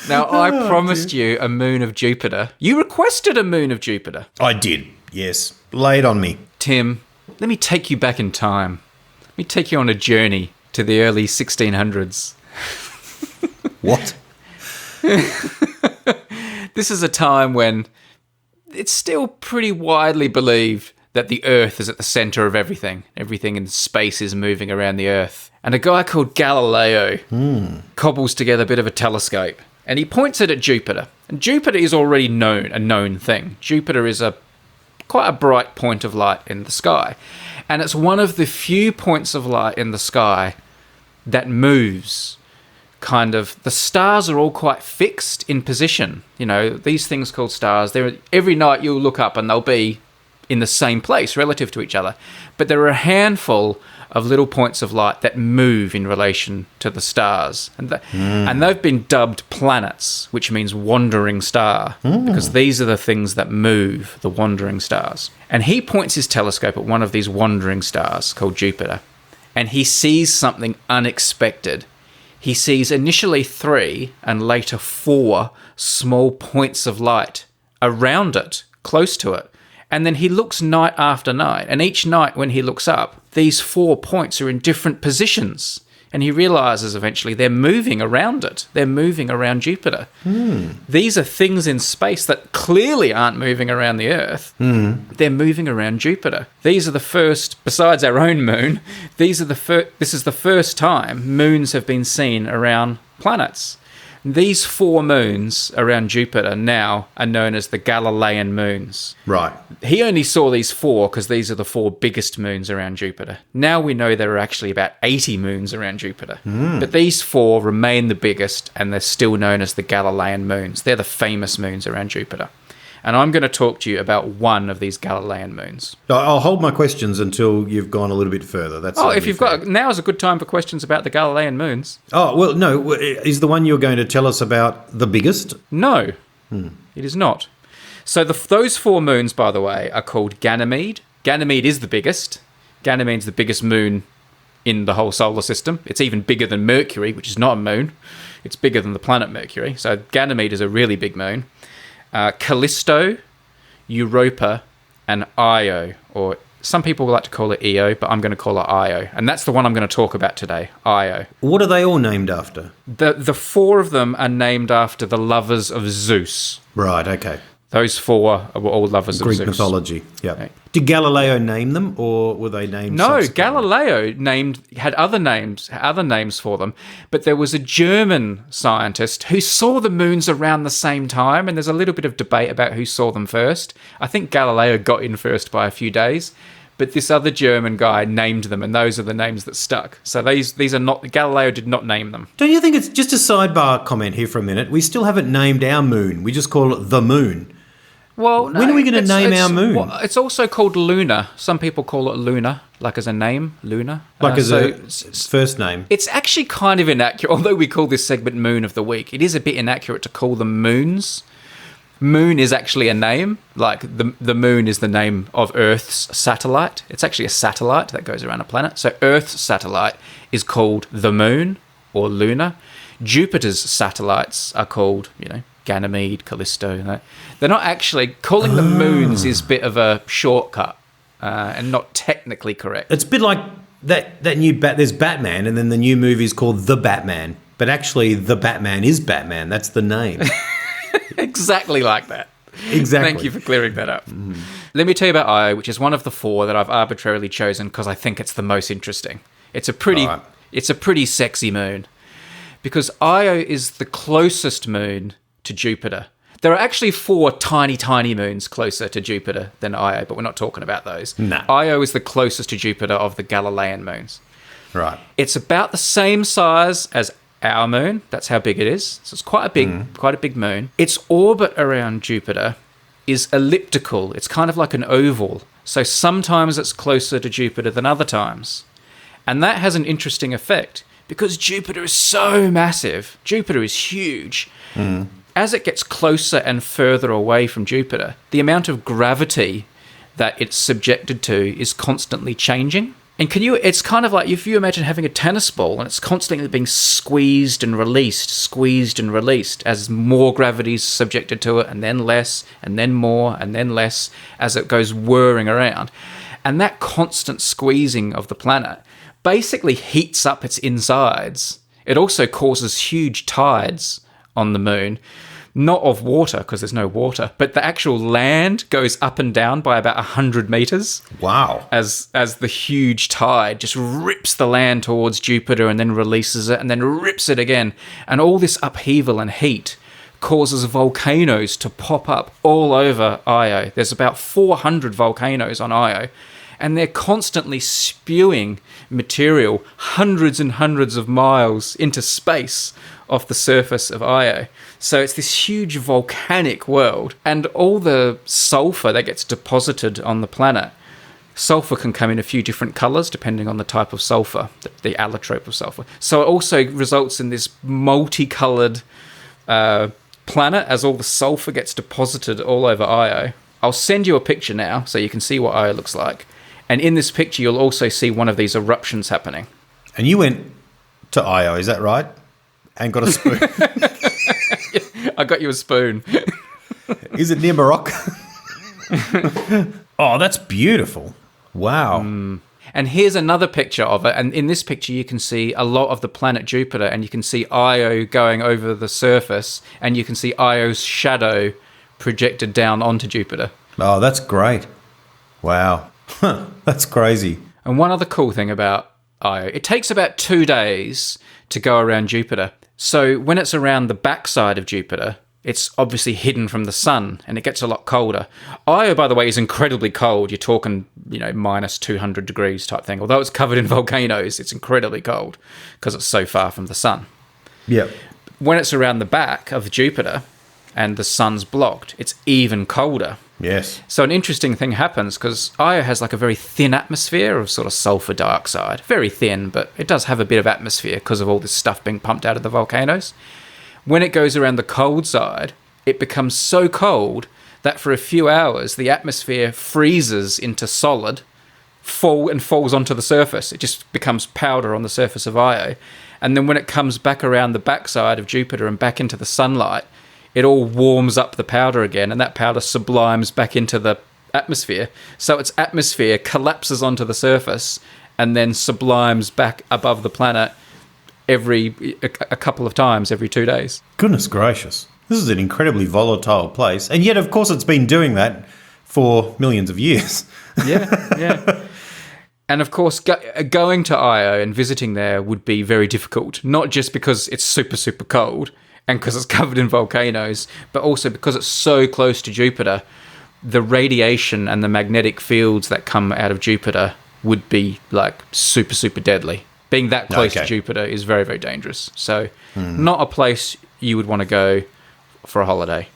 Now, I promised you a moon of Jupiter. You requested a moon of Jupiter. I did, yes. Lay it on me. Tim, let me take you back in time. Let me take you on a journey to the early 1600s. What? This is a time when it's still pretty widely believed that the Earth is at the centre of everything. Everything in space is moving around the Earth. And a guy called Galileo cobbles together a bit of a telescope. And he points it at Jupiter. And Jupiter is already a known thing. Jupiter is quite a bright point of light in the sky. And it's one of the few points of light in the sky that moves. The stars are all quite fixed in position. You know, these things called stars, every night you'll look up and they'll be in the same place relative to each other. But there are a handful of little points of light that move in relation to the stars. And they've been dubbed planets, which means wandering star, because these are the things that move, the wandering stars. And he points his telescope at one of these wandering stars called Jupiter, and he sees something unexpected. He sees initially 3 and later 4 small points of light around it, close to it. And then he looks night after night. And each night when he looks up, these 4 points are in different positions. And he realizes eventually they're moving around it. They're moving around Jupiter. These are things in space that clearly aren't moving around the Earth. They're moving around Jupiter. These are the first, besides our own moon, this is the first time moons have been seen around planets. These 4 moons around Jupiter now are known as the Galilean moons. Right. He only saw these 4 because these are the 4 biggest moons around Jupiter. Now we know there are actually about 80 moons around Jupiter. But these 4 remain the biggest, and they're still known as the Galilean moons. They're the famous moons around Jupiter. And I'm going to talk to you about one of these Galilean moons. I'll hold my questions until you've gone a little bit further. If you've got... Now is a good time for questions about the Galilean moons. Oh, well, no. Is the one you're going to tell us about the biggest? No, it is not. So those 4 moons, by the way, are called Ganymede. Ganymede is the biggest. Ganymede's the biggest moon in the whole solar system. It's even bigger than Mercury, which is not a moon. It's bigger than the planet Mercury. So Ganymede is a really big moon. Callisto, Europa, and Io, or some people like to call it Io, but I'm going to call it Io. And that's the one I'm going to talk about today, Io. What are they all named after? The 4 of them are named after the lovers of Zeus. Right, okay. Those 4 were all lovers of Zeus. Greek mythology, yeah. Okay. Did Galileo name them, or were they named? No, Galileo had other names for them, but there was a German scientist who saw the moons around the same time, and there's a little bit of debate about who saw them first. I think Galileo got in first by a few days, but this other German guy named them, and those are the names that stuck. So these are not... Galileo did not name them. Don't you think it's just a sidebar comment here for a minute? We still haven't named our moon. We just call it the moon. Well, no, when are we going to name our moon? Well, it's also called Luna. Some people call it Luna, like as a name, Luna. Like as a first name. It's actually kind of inaccurate, although we call this segment Moon of the Week. It is a bit inaccurate to call them moons. Moon is actually a name. Like the moon is the name of Earth's satellite. It's actually a satellite that goes around a planet. So Earth's satellite is called the moon or Luna. Jupiter's satellites are called, Ganymede, Callisto. They're not actually... Calling them moons is a bit of a shortcut and not technically correct. It's a bit like that new... There's Batman, and then the new movie is called The Batman. But actually, The Batman is Batman. That's the name. Exactly like that. Exactly. Thank you for clearing that up. Let me tell you about Io, which is one of the 4 that I've arbitrarily chosen because I think it's the most interesting. It's a pretty sexy moon. Because Io is the closest moon to Jupiter. There are actually 4 tiny, tiny moons closer to Jupiter than Io, but we're not talking about those. No. Io is the closest to Jupiter of the Galilean moons. Right. It's about the same size as our moon. That's how big it is. So it's quite a big moon. Its orbit around Jupiter is elliptical. It's kind of like an oval. So sometimes it's closer to Jupiter than other times. And that has an interesting effect. Because Jupiter is so massive, Jupiter is huge. As it gets closer and further away from Jupiter, the amount of gravity that it's subjected to is constantly changing. And it's kind of like if you imagine having a tennis ball and it's constantly being squeezed and released as more gravity is subjected to it, and then less, and then more, and then less as it goes whirring around. And that constant squeezing of the planet basically heats up its insides. It also causes huge tides on the moon, not of water because there's no water, but the actual land goes up and down by about 100 meters. Wow. As the huge tide just rips the land towards Jupiter and then releases it and then rips it again. And all this upheaval and heat causes volcanoes to pop up all over Io. There's about 400 volcanoes on Io. And they're constantly spewing material hundreds and hundreds of miles into space off the surface of Io. So it's this huge volcanic world. And all the sulfur that gets deposited on the planet, sulfur can come in a few different colours depending on the type of sulfur, the allotrope of sulfur. So it also results in this multicoloured planet as all the sulfur gets deposited all over Io. I'll send you a picture now so you can see what Io looks like. And in this picture, you'll also see one of these eruptions happening. And you went to Io, is that right? And got a spoon. I got you a spoon. Is it near Morocco? Oh, that's beautiful. Wow. And here's another picture of it. And in this picture, you can see a lot of the planet Jupiter. And you can see Io going over the surface. And you can see Io's shadow projected down onto Jupiter. Oh, that's great. Wow. That's crazy. And one other cool thing about Io, it takes about 2 days to go around Jupiter. So when it's around the backside of Jupiter, it's obviously hidden from the sun and it gets a lot colder. Io, by the way, is incredibly cold. You're talking, minus 200 degrees type thing. Although it's covered in volcanoes, it's incredibly cold because it's so far from the sun. Yep. When it's around the back of Jupiter and the sun's blocked, it's even colder. Yes. So an interesting thing happens because Io has like a very thin atmosphere of sort of sulfur dioxide. Very thin, but it does have a bit of atmosphere because of all this stuff being pumped out of the volcanoes. When it goes around the cold side, it becomes so cold that for a few hours the atmosphere freezes into solid, falls onto the surface. It just becomes powder on the surface of Io. And then when it comes back around the backside of Jupiter and back into the sunlight, it all warms up the powder again, and that powder sublimes back into the atmosphere. So its atmosphere collapses onto the surface and then sublimes back above the planet a couple of times every 2 days. Goodness gracious. This is an incredibly volatile place. And yet, of course, it's been doing that for millions of years. Yeah. And of course, going to Io and visiting there would be very difficult, not just because it's super, super cold and because it's covered in volcanoes, but also because it's so close to Jupiter, the radiation and the magnetic fields that come out of Jupiter would be like super, super deadly. Being that close to Jupiter is very, very dangerous. So not a place you would want to go for a holiday,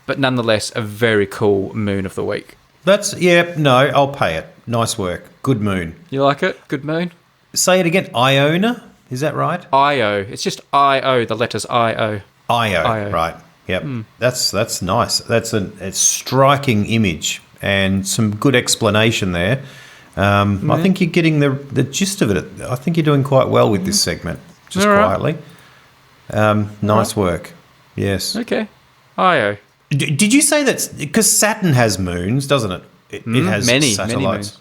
but nonetheless, a very cool moon of the week. I'll pay it. Nice work. Good moon. You like it? Good moon? Say it again. Iona? Is that right? Io. It's just I-O, the letters I-O. Io. Right. Yep. That's nice. That's a striking image and some good explanation there. I think you're getting the gist of it. I think you're doing quite well with this segment, just All right. quietly. Nice work. Yes. Okay. IO. Did you say that because Saturn has moons, doesn't it? It has many satellites. moons.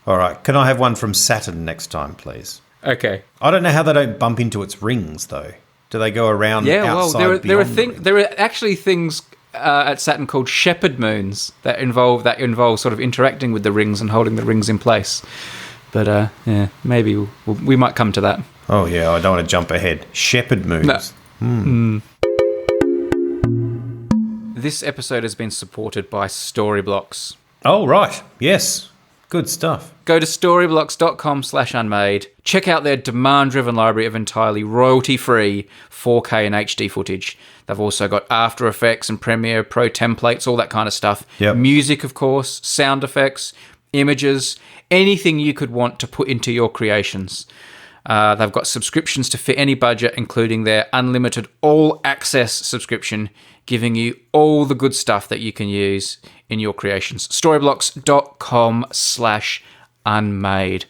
All right. Can I have one from Saturn next time, please? Okay. I don't know how they don't bump into its rings, though. Do they go around outside there are beyond the ring? there are actually things at Saturn called shepherd moons that involve sort of interacting with the rings and holding the rings in place. But maybe we might come to that. Oh, yeah, I don't want to jump ahead. Shepherd moons. No. This episode has been supported by Storyblocks. Oh, right. Yes. Good stuff. Go to storyblocks.com/unmade. Check out their demand-driven library of entirely royalty-free 4K and HD footage. They've also got After Effects and Premiere Pro templates, all that kind of stuff. Yep. Music, of course, sound effects, images, anything you could want to put into your creations. They've got subscriptions to fit any budget, including their unlimited all-access subscription, giving you all the good stuff that you can use in your creations. Storyblocks.com/unmade.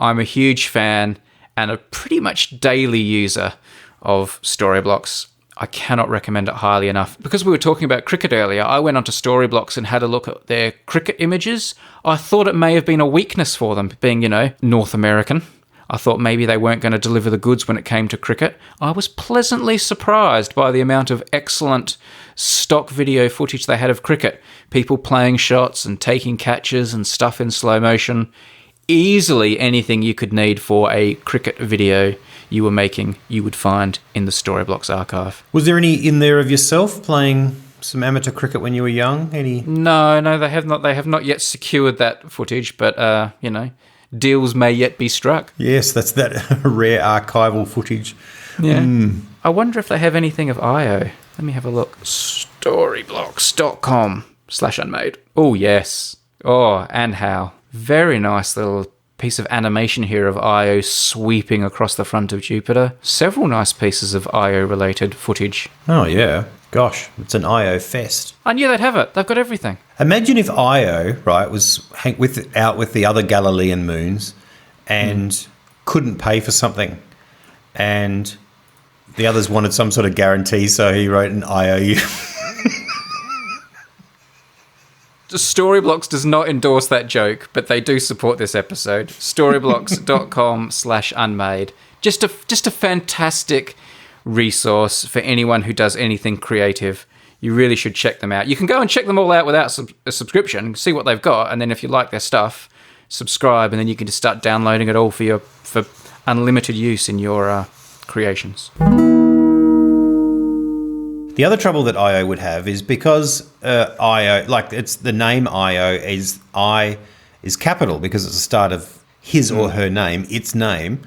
I'm a huge fan and a pretty much daily user of Storyblocks. I cannot recommend it highly enough. Because we were talking about cricket earlier, I went onto Storyblocks and had a look at their cricket images. I thought it may have been a weakness for them, being, North American. I thought maybe they weren't going to deliver the goods when it came to cricket. I was pleasantly surprised by the amount of excellent stock video footage they had of cricket. People playing shots and taking catches and stuff in slow motion. Easily anything you could need for a cricket video you were making, you would find in the Storyblocks archive. Was there any in there of yourself playing some amateur cricket when you were young? Any? No, they have not. They have not yet secured that footage, but deals may yet be struck. Yes, that's that rare archival footage. Yeah. I wonder if they have anything of IO. Let me have a look. Storyblocks.com/unmade. Oh, yes. Oh, and how. Very nice little piece of animation here of Io sweeping across the front of Jupiter. Several nice pieces of Io-related footage. Oh, yeah. Gosh, it's an Io fest. I knew they'd have it. They've got everything. Imagine if Io, right, was out with the other Galilean moons and couldn't pay for something, and the others wanted some sort of guarantee, so he wrote an IOU. Storyblocks does not endorse that joke, but they do support this episode. Storyblocks.com/unmade. Just a fantastic resource for anyone who does anything creative. You really should check them out. You can go and check them all out without a subscription, see what they've got, and then if you like their stuff, subscribe, and then you can just start downloading it all for unlimited use in your creations. The other trouble that IO would have is because IO, like it's the name IO is I is capital because it's the start of his or her name, its name.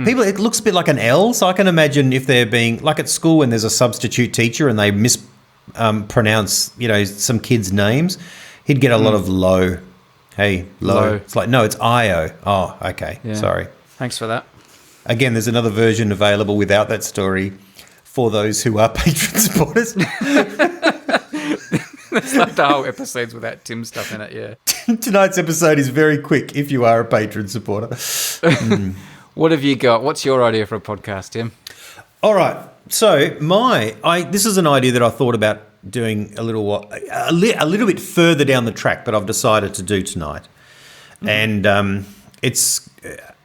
People, it looks a bit like an L, so I can imagine if they're being like at school when there's a substitute teacher and they mispronounce, some kids' names, he'd get a lot of low. Hey, low. It's like, no, it's IO. Oh, okay. Yeah. Sorry. Thanks for that. Again, there's another version available without that story for those who are patron supporters. It's like the whole episode's without Tim stuff in it, yeah. Tonight's episode is very quick if you are a patron supporter. What have you got? What's your idea for a podcast, Tim? All right. So this is an idea that I thought about doing a little bit further down the track, but I've decided to do tonight. And it's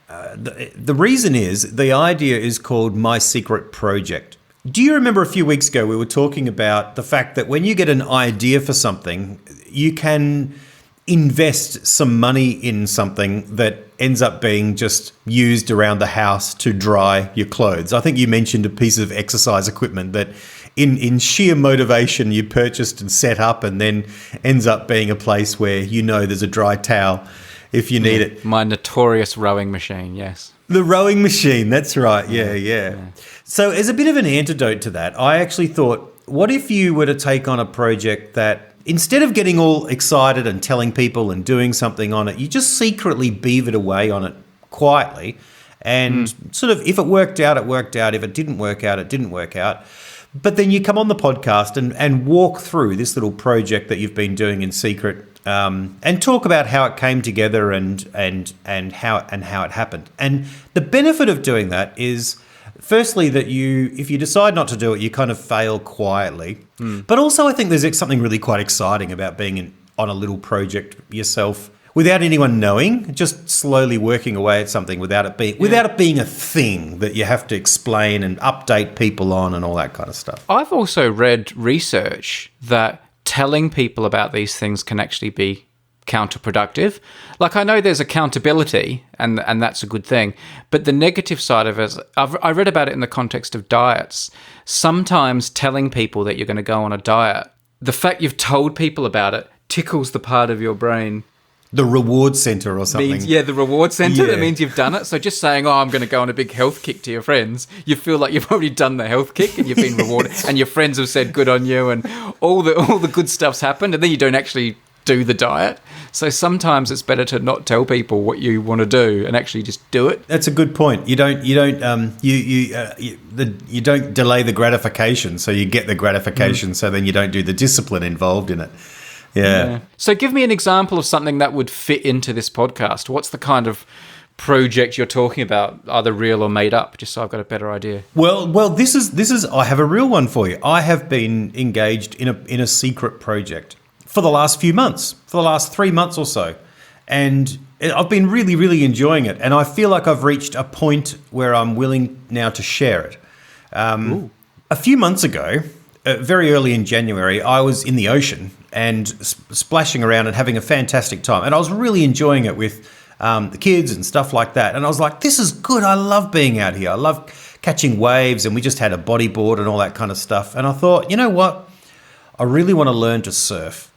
the reason is the idea is called My Secret Project. Do you remember a few weeks ago we were talking about the fact that when you get an idea for something, you can invest some money in something that ends up being just used around the house to dry your clothes? I think you mentioned a piece of exercise equipment that in sheer motivation you purchased and set up and then ends up being a place where there's a dry towel if you need it. My notorious rowing machine, yes. The rowing machine, that's right. Yeah. So as a bit of an antidote to that, I actually thought, what if you were to take on a project that instead of getting all excited and telling people and doing something on it, you just secretly beavered away on it quietly And sort of, if it worked out, it worked out. If it didn't work out, it didn't work out. But then you come on the podcast and walk through this little project that you've been doing in secret, and talk about how it came together and how it happened. And the benefit of doing that is, firstly, that if you decide not to do it, you kind of fail quietly. But also, I think there's something really quite exciting about being on a little project yourself, without anyone knowing, just slowly working away at something without it being a thing that you have to explain and update people on and all that kind of stuff. I've also read research that telling people about these things can actually be counterproductive. Like, I know there's accountability, and that's a good thing, but the negative side of it, I read about it in the context of diets. Sometimes telling people that you're going to go on a diet, the fact you've told people about it tickles the part of your brain. The reward center or something. The reward center. That means you've done it. So just saying, I'm going to go on a big health kick to your friends, you feel like you've already done the health kick and you've been rewarded, and your friends have said good on you, and all the good stuff's happened, and then you don't actually do the diet. So sometimes it's better to not tell people what you want to do and actually just do it. That's a good point. You don't delay the gratification, so you get the gratification. So then you don't do the discipline involved in it. Yeah. So give me an example of something that would fit into this podcast. What's the kind of project you're talking about, either real or made up, just so I've got a better idea? Well, this is. I have a real one for you. I have been engaged in a secret project for the last few months, for the last 3 months or so, and I've been really, really enjoying it. And I feel like I've reached a point where I'm willing now to share it. A few months ago, very early in January, I was in the ocean and splashing around and having a fantastic time. And I was really enjoying it with the kids and stuff like that. And I was like, this is good. I love being out here. I love catching waves. And we just had a bodyboard and all that kind of stuff. And I thought, you know what? I really want to learn to surf.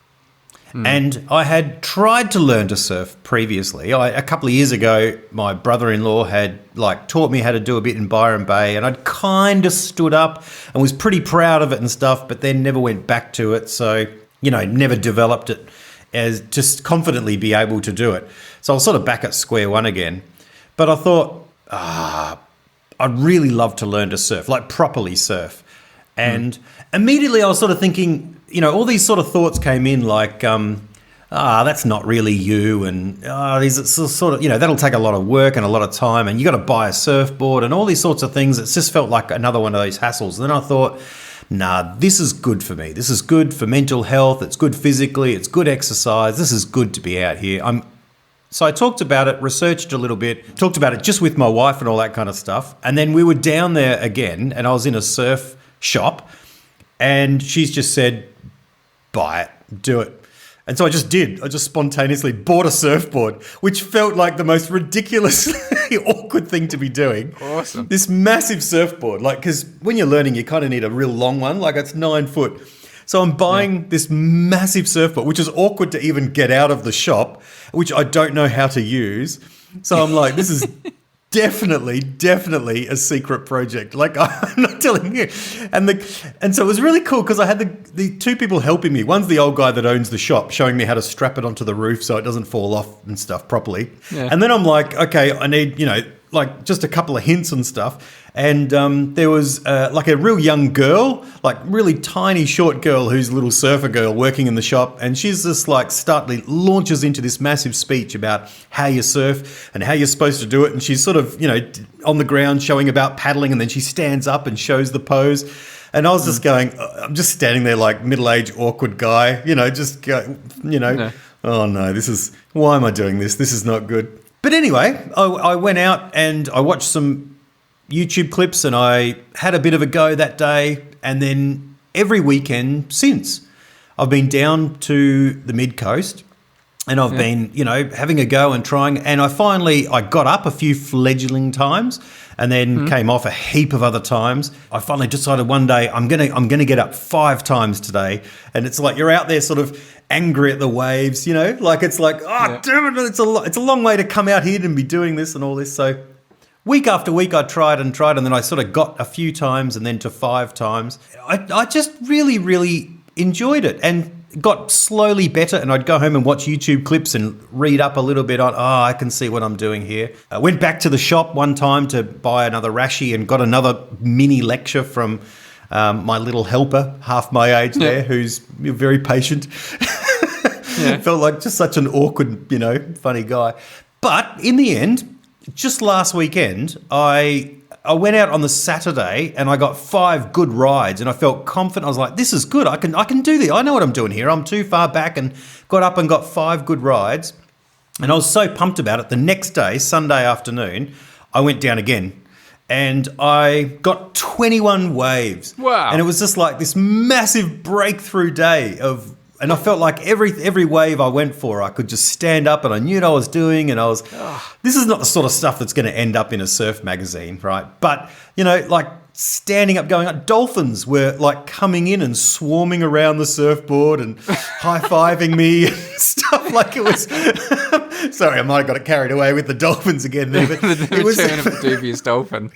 And I had tried to learn to surf previously. A couple of years ago, my brother-in-law had taught me how to do a bit in Byron Bay, and I'd kind of stood up and was pretty proud of it and stuff, but then never went back to it. So, never developed it as just confidently be able to do it. So I was sort of back at square one again. But I thought, I'd really love to learn to surf, properly surf. And immediately I was sort of thinking, all these sort of thoughts came in that's not really you. And these sort of, that'll take a lot of work and a lot of time. And you got to buy a surfboard and all these sorts of things. It just felt like another one of those hassles. And then I thought, nah, this is good for me. This is good for mental health. It's good physically. It's good exercise. This is good to be out here. So I talked about it, researched a little bit, talked about it just with my wife and all that kind of stuff. And then we were down there again, and I was in a surf shop, and she's just said, buy it, do it. And so I just did. I just spontaneously bought a surfboard, which felt like the most ridiculously awkward thing to be doing. Awesome. This massive surfboard, because when you're learning, you kind of need a real long one, it's 9 foot. So I'm buying this massive surfboard, which is awkward to even get out of the shop, which I don't know how to use. So I'm like, this is definitely a secret project. I'm not telling you. And so it was really cool because I had the two people helping me. One's the old guy that owns the shop, showing me how to strap it onto the roof so it doesn't fall off and stuff properly. Yeah. And then I'm like, okay, I need, just a couple of hints and stuff. And there was a real young girl, really tiny short girl who's a little surfer girl working in the shop. And she's just startly launches into this massive speech about how you surf and how you're supposed to do it. And she's sort of, on the ground showing about paddling. And then she stands up and shows the pose. And I was just going, I'm just standing there middle-aged awkward guy, oh no, why am I doing this? This is not good. But anyway, I went out and I watched some YouTube clips and I had a bit of a go that day. And then every weekend since, I've been down to the mid-coast and I've been, having a go and trying. And I got up a few fledgling times and then came off a heap of other times. I finally decided one day I'm gonna get up 5 times today. And it's you're out there sort of angry at the waves, damn it, it's a long way to come out here and be doing this and all this. So week after week I tried, and then I sort of got a few times and then to 5 times. I just really, really enjoyed it. And got slowly better, and I'd go home and watch YouTube clips and read up a little bit on, I can see what I'm doing here. I went back to the shop one time to buy another rashi and got another mini lecture from my little helper, half my age there, who's very patient. Felt like just such an awkward, funny guy. But in the end, just last weekend, I went out on the Saturday and I got 5 good rides and I felt confident. I was like, this is good. I can do this. I know what I'm doing here. I'm too far back, and got up and got 5 good rides. And I was so pumped about it. The next day, Sunday afternoon, I went down again and I got 21 waves. Wow. And it was just like this massive breakthrough day and I felt like every wave I went for, I could just stand up and I knew what I was doing, and this is not the sort of stuff that's going to end up in a surf magazine, right? But, like standing up, going up, dolphins were like coming in and swarming around the surfboard and high-fiving me and stuff like it was. Sorry, I might have got it carried away with the dolphins again there, but it was of a dubious dolphin.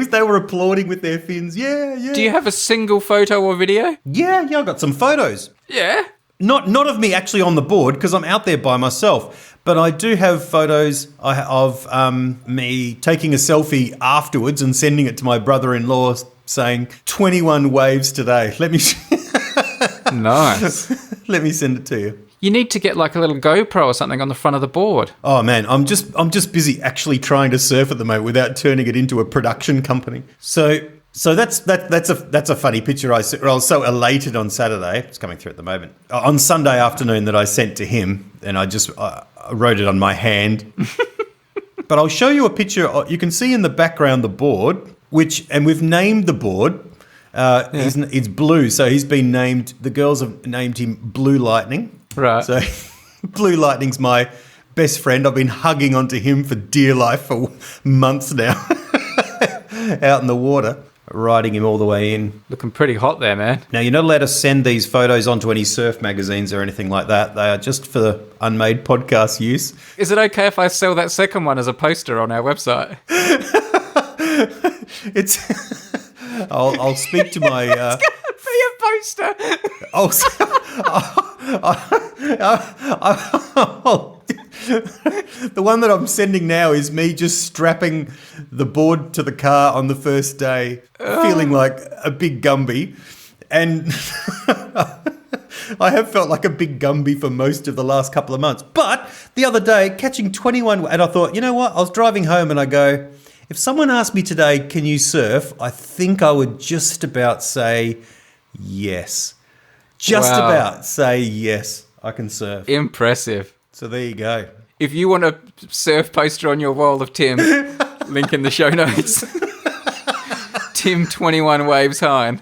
They were applauding with their fins. Yeah. Do you have a single photo or video? Yeah, I got some photos. Yeah. Not of me actually on the board, because I'm out there by myself, but I do have photos of me taking a selfie afterwards and sending it to my brother-in-law saying 21 waves today. Let me Nice. Let me send it to you. You need to get like a little GoPro or something on the front of the board. Oh man, I'm just busy actually trying to surf at the moment without turning it into a production company. So that's a funny picture. I was so elated on Saturday. It's coming through at the moment. On Sunday afternoon that I sent to him, and I wrote it on my hand. But I'll show you a picture. You can see in the background the board, and we've named the board. It's blue, so he's been named. The girls have named him Blue Lightning. Right. So Blue Lightning's my best friend. I've been hugging onto him for dear life for months now. Out in the water, riding him all the way in. Looking pretty hot there, man. Now, you're not allowed to send these photos onto any surf magazines or anything like that. They are just for the Unmade podcast use. Is it okay if I sell that second one as a poster on our website? I'll speak to my... It's going to be a poster. The one that I'm sending now is me just strapping the board to the car on the first day, feeling like a big Gumby. And I have felt like a big Gumby for most of the last couple of months. But the other day, catching 21, and I thought, you know what? I was driving home and I go, if someone asked me today, can you surf? I think I would just about say yes. About say yes, I can surf. Impressive. So there you go. If you want a surf poster on your wall of Tim, link in the show notes. Tim 21 waves high.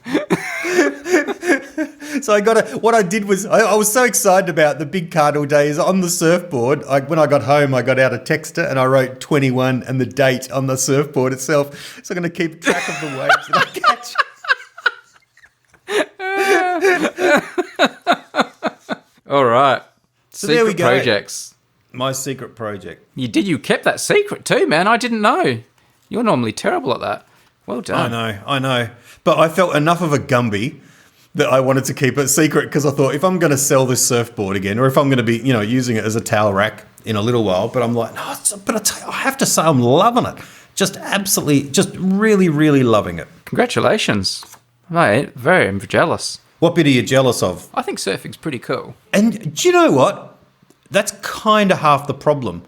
So what I did was, I was so excited about the big cardinal days on the surfboard. When I got home, I got out a texter and I wrote 21 and the date on the surfboard itself. So I'm going to keep track of the waves that I catch. All right. So secret there we go. Projects. My secret project. You kept that secret too, man. I didn't know. You're normally terrible at that. Well done. I know. But I felt enough of a Gumby that I wanted to keep it secret, because I thought, if I'm going to sell this surfboard again, or if I'm going to be, using it as a towel rack in a little while, but I'm like, no, but I have to say I'm loving it. Just absolutely, just really, really loving it. Congratulations. Mate, very jealous. What bit are you jealous of? I think surfing's pretty cool. And do you know what? That's kind of half the problem.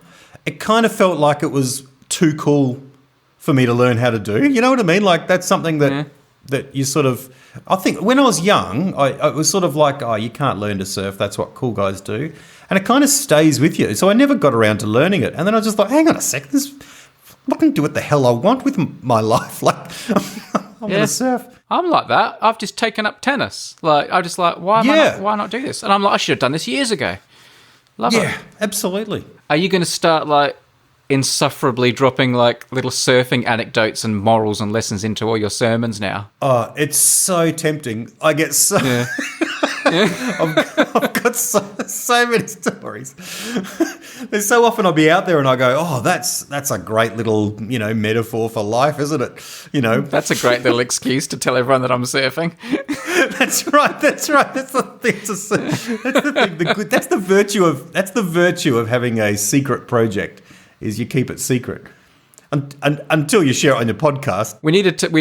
It kind of felt like it was too cool for me to learn how to do. You know what I mean? Like, that's something that you sort of... I think when I was young, I was sort of like, oh, you can't learn to surf. That's what cool guys do. And it kind of stays with you. So I never got around to learning it. And then I was just like, hang on a sec. I can do what the hell I want with my life. Like, I'm going to surf. I'm like that. I've just taken up tennis. Like, I'm just like, why not do this? And I'm like, I should have done this years ago. Love it. Yeah, absolutely. Are you going to start, like, insufferably dropping, like, little surfing anecdotes and morals and lessons into all your sermons now? Oh, it's so tempting. I get so... Yeah. I've got so many stories. There's so often I'll be out there and I go, oh, that's a great little, metaphor for life, isn't it? That's a great little excuse to tell everyone that I'm surfing. That's right. That's the thing. That's the thing. That's the virtue of having a secret project is you keep it secret until you share it on your podcast. We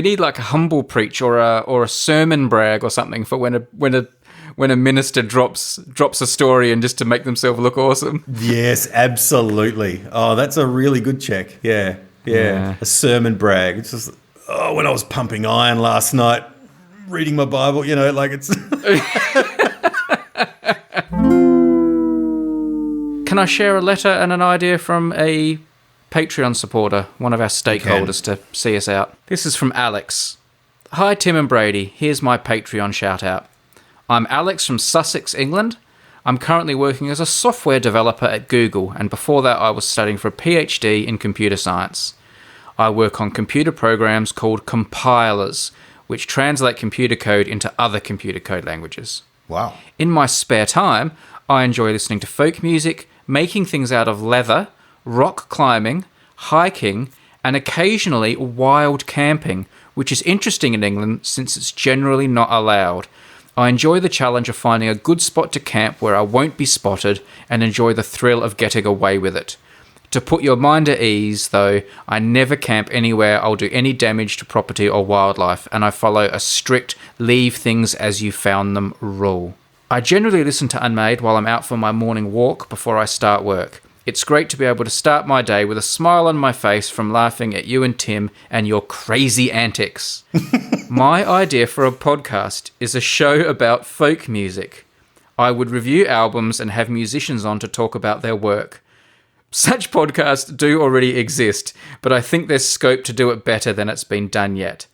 need like a humble preach or a sermon brag or something for when a minister drops a story and just to make themselves look awesome. Yes, absolutely. Oh, that's a really good check. Yeah. A sermon brag. It's just when I was pumping iron last night, reading my Bible, like it's. Can I share a letter and an idea from a Patreon supporter, one of our stakeholders, to see us out? This is from Alex. Hi, Tim and Brady. Here's my Patreon shout out. I'm Alex from Sussex, England. I'm currently working as a software developer at Google, and before that I was studying for a PhD in computer science. I work on computer programs called compilers, which translate computer code into other computer code languages. Wow. In my spare time, I enjoy listening to folk music, making things out of leather, rock climbing, hiking, and occasionally wild camping, which is interesting in England since it's generally not allowed. I enjoy the challenge of finding a good spot to camp where I won't be spotted and enjoy the thrill of getting away with it. To put your mind at ease, though, I never camp anywhere I'll do any damage to property or wildlife, and I follow a strict leave things as you found them rule. I generally listen to Unmade while I'm out for my morning walk before I start work. It's great to be able to start my day with a smile on my face from laughing at you and Tim and your crazy antics. My idea for a podcast is a show about folk music. I would review albums and have musicians on to talk about their work. Such podcasts do already exist, but I think there's scope to do it better than it's been done yet.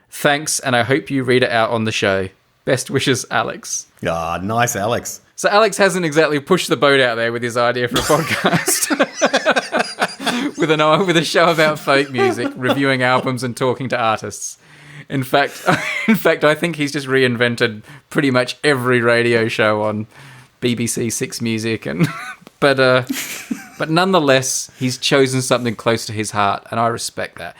Thanks, and I hope you read it out on the show. Best wishes, Alex. Ah, nice, Alex. So Alex hasn't exactly pushed the boat out there with his idea for a podcast. with a show about folk music, reviewing albums and talking to artists. In fact, I think he's just reinvented pretty much every radio show on BBC Six Music, and but nonetheless, he's chosen something close to his heart, and I respect that.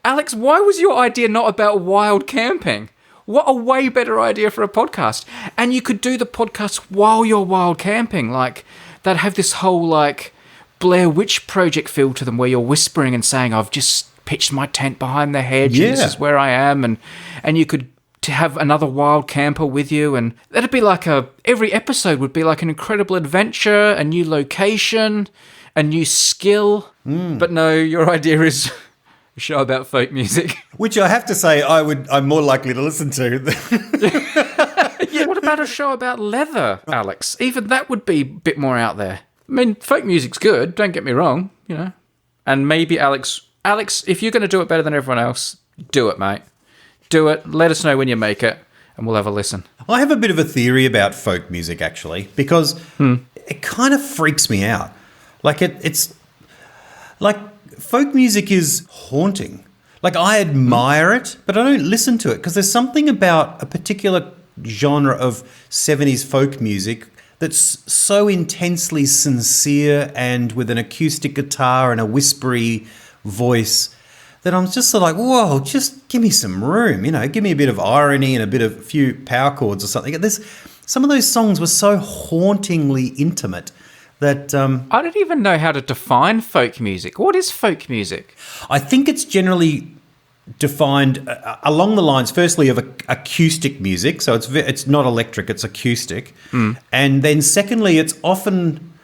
Alex, why was your idea not about wild camping? What a way better idea for a podcast. And you could do the podcast while you're wild camping. Like, they'd have this whole, like, Blair Witch Project feel to them where you're whispering and saying, I've just pitched my tent behind the hedge, and this is where I am. And you could to have another wild camper with you, and that'd be like every episode would be like an incredible adventure, a new location, a new skill. But no, your idea is a show about folk music. Which I have to say I'm more likely to listen to. Yeah, what about a show about leather, Alex? Even that would be a bit more out there. I mean, folk music's good, don't get me wrong, And maybe Alex, if you're going to do it better than everyone else, do it, mate. Do it. Let us know when you make it, and we'll have a listen. I have a bit of a theory about folk music, actually, because it kind of freaks me out. Like, it's like folk music is haunting. Like, I admire it, but I don't listen to it because there's something about a particular genre of 70s folk music that's so intensely sincere and with an acoustic guitar and a whispery voice that I'm just sort of like, whoa, just give me some room, give me a bit of irony and a few power chords or something. Some of those songs were so hauntingly intimate that... I don't even know how to define folk music. What is folk music? I think it's generally defined along the lines, firstly, of acoustic music. So it's not electric, it's acoustic. And then secondly, it's often,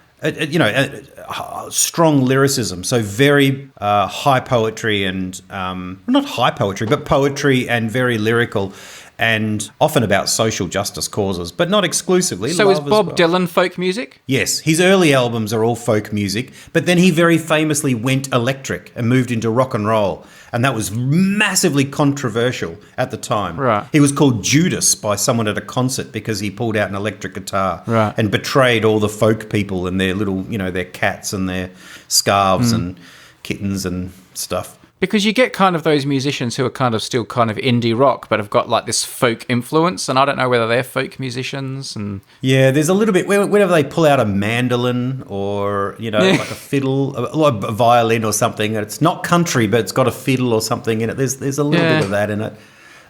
strong lyricism. So very high poetry and, not high poetry, but poetry and very lyrical and often about social justice causes, but not exclusively. So is Bob Dylan folk music? Yes, his early albums are all folk music, but then he very famously went electric and moved into rock and roll, and that was massively controversial at the time. Right. He was called Judas by someone at a concert because he pulled out an electric guitar and betrayed all the folk people and their little, their cats and their scarves and kittens and stuff. Because you get kind of those musicians who are kind of still kind of indie rock, but have got like this folk influence, and I don't know whether they're folk musicians. And yeah, there's a little bit whenever they pull out a mandolin or like a fiddle, a violin or something, and it's not country, but it's got a fiddle or something in it. There's a little bit of that in it.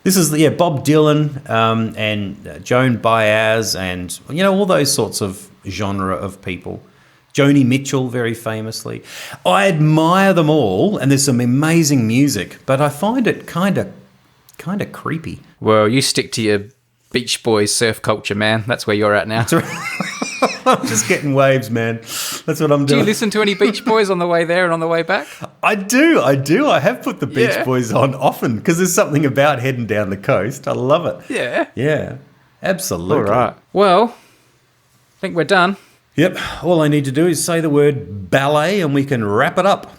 This is Bob Dylan and Joan Baez and all those sorts of genre of people. Joni Mitchell, very famously. I admire them all, and there's some amazing music, but I find it kind of creepy. Well, you stick to your Beach Boys surf culture, man. That's where you're at now. I'm just getting waves, man. That's what I'm doing. Do you listen to any Beach Boys on the way there and on the way back? I do. I have put the Beach Boys on often because there's something about heading down the coast. I love it. Yeah. Yeah, absolutely. All right. Well, I think we're done. Yep. All I need to do is say the word ballet and we can wrap it up.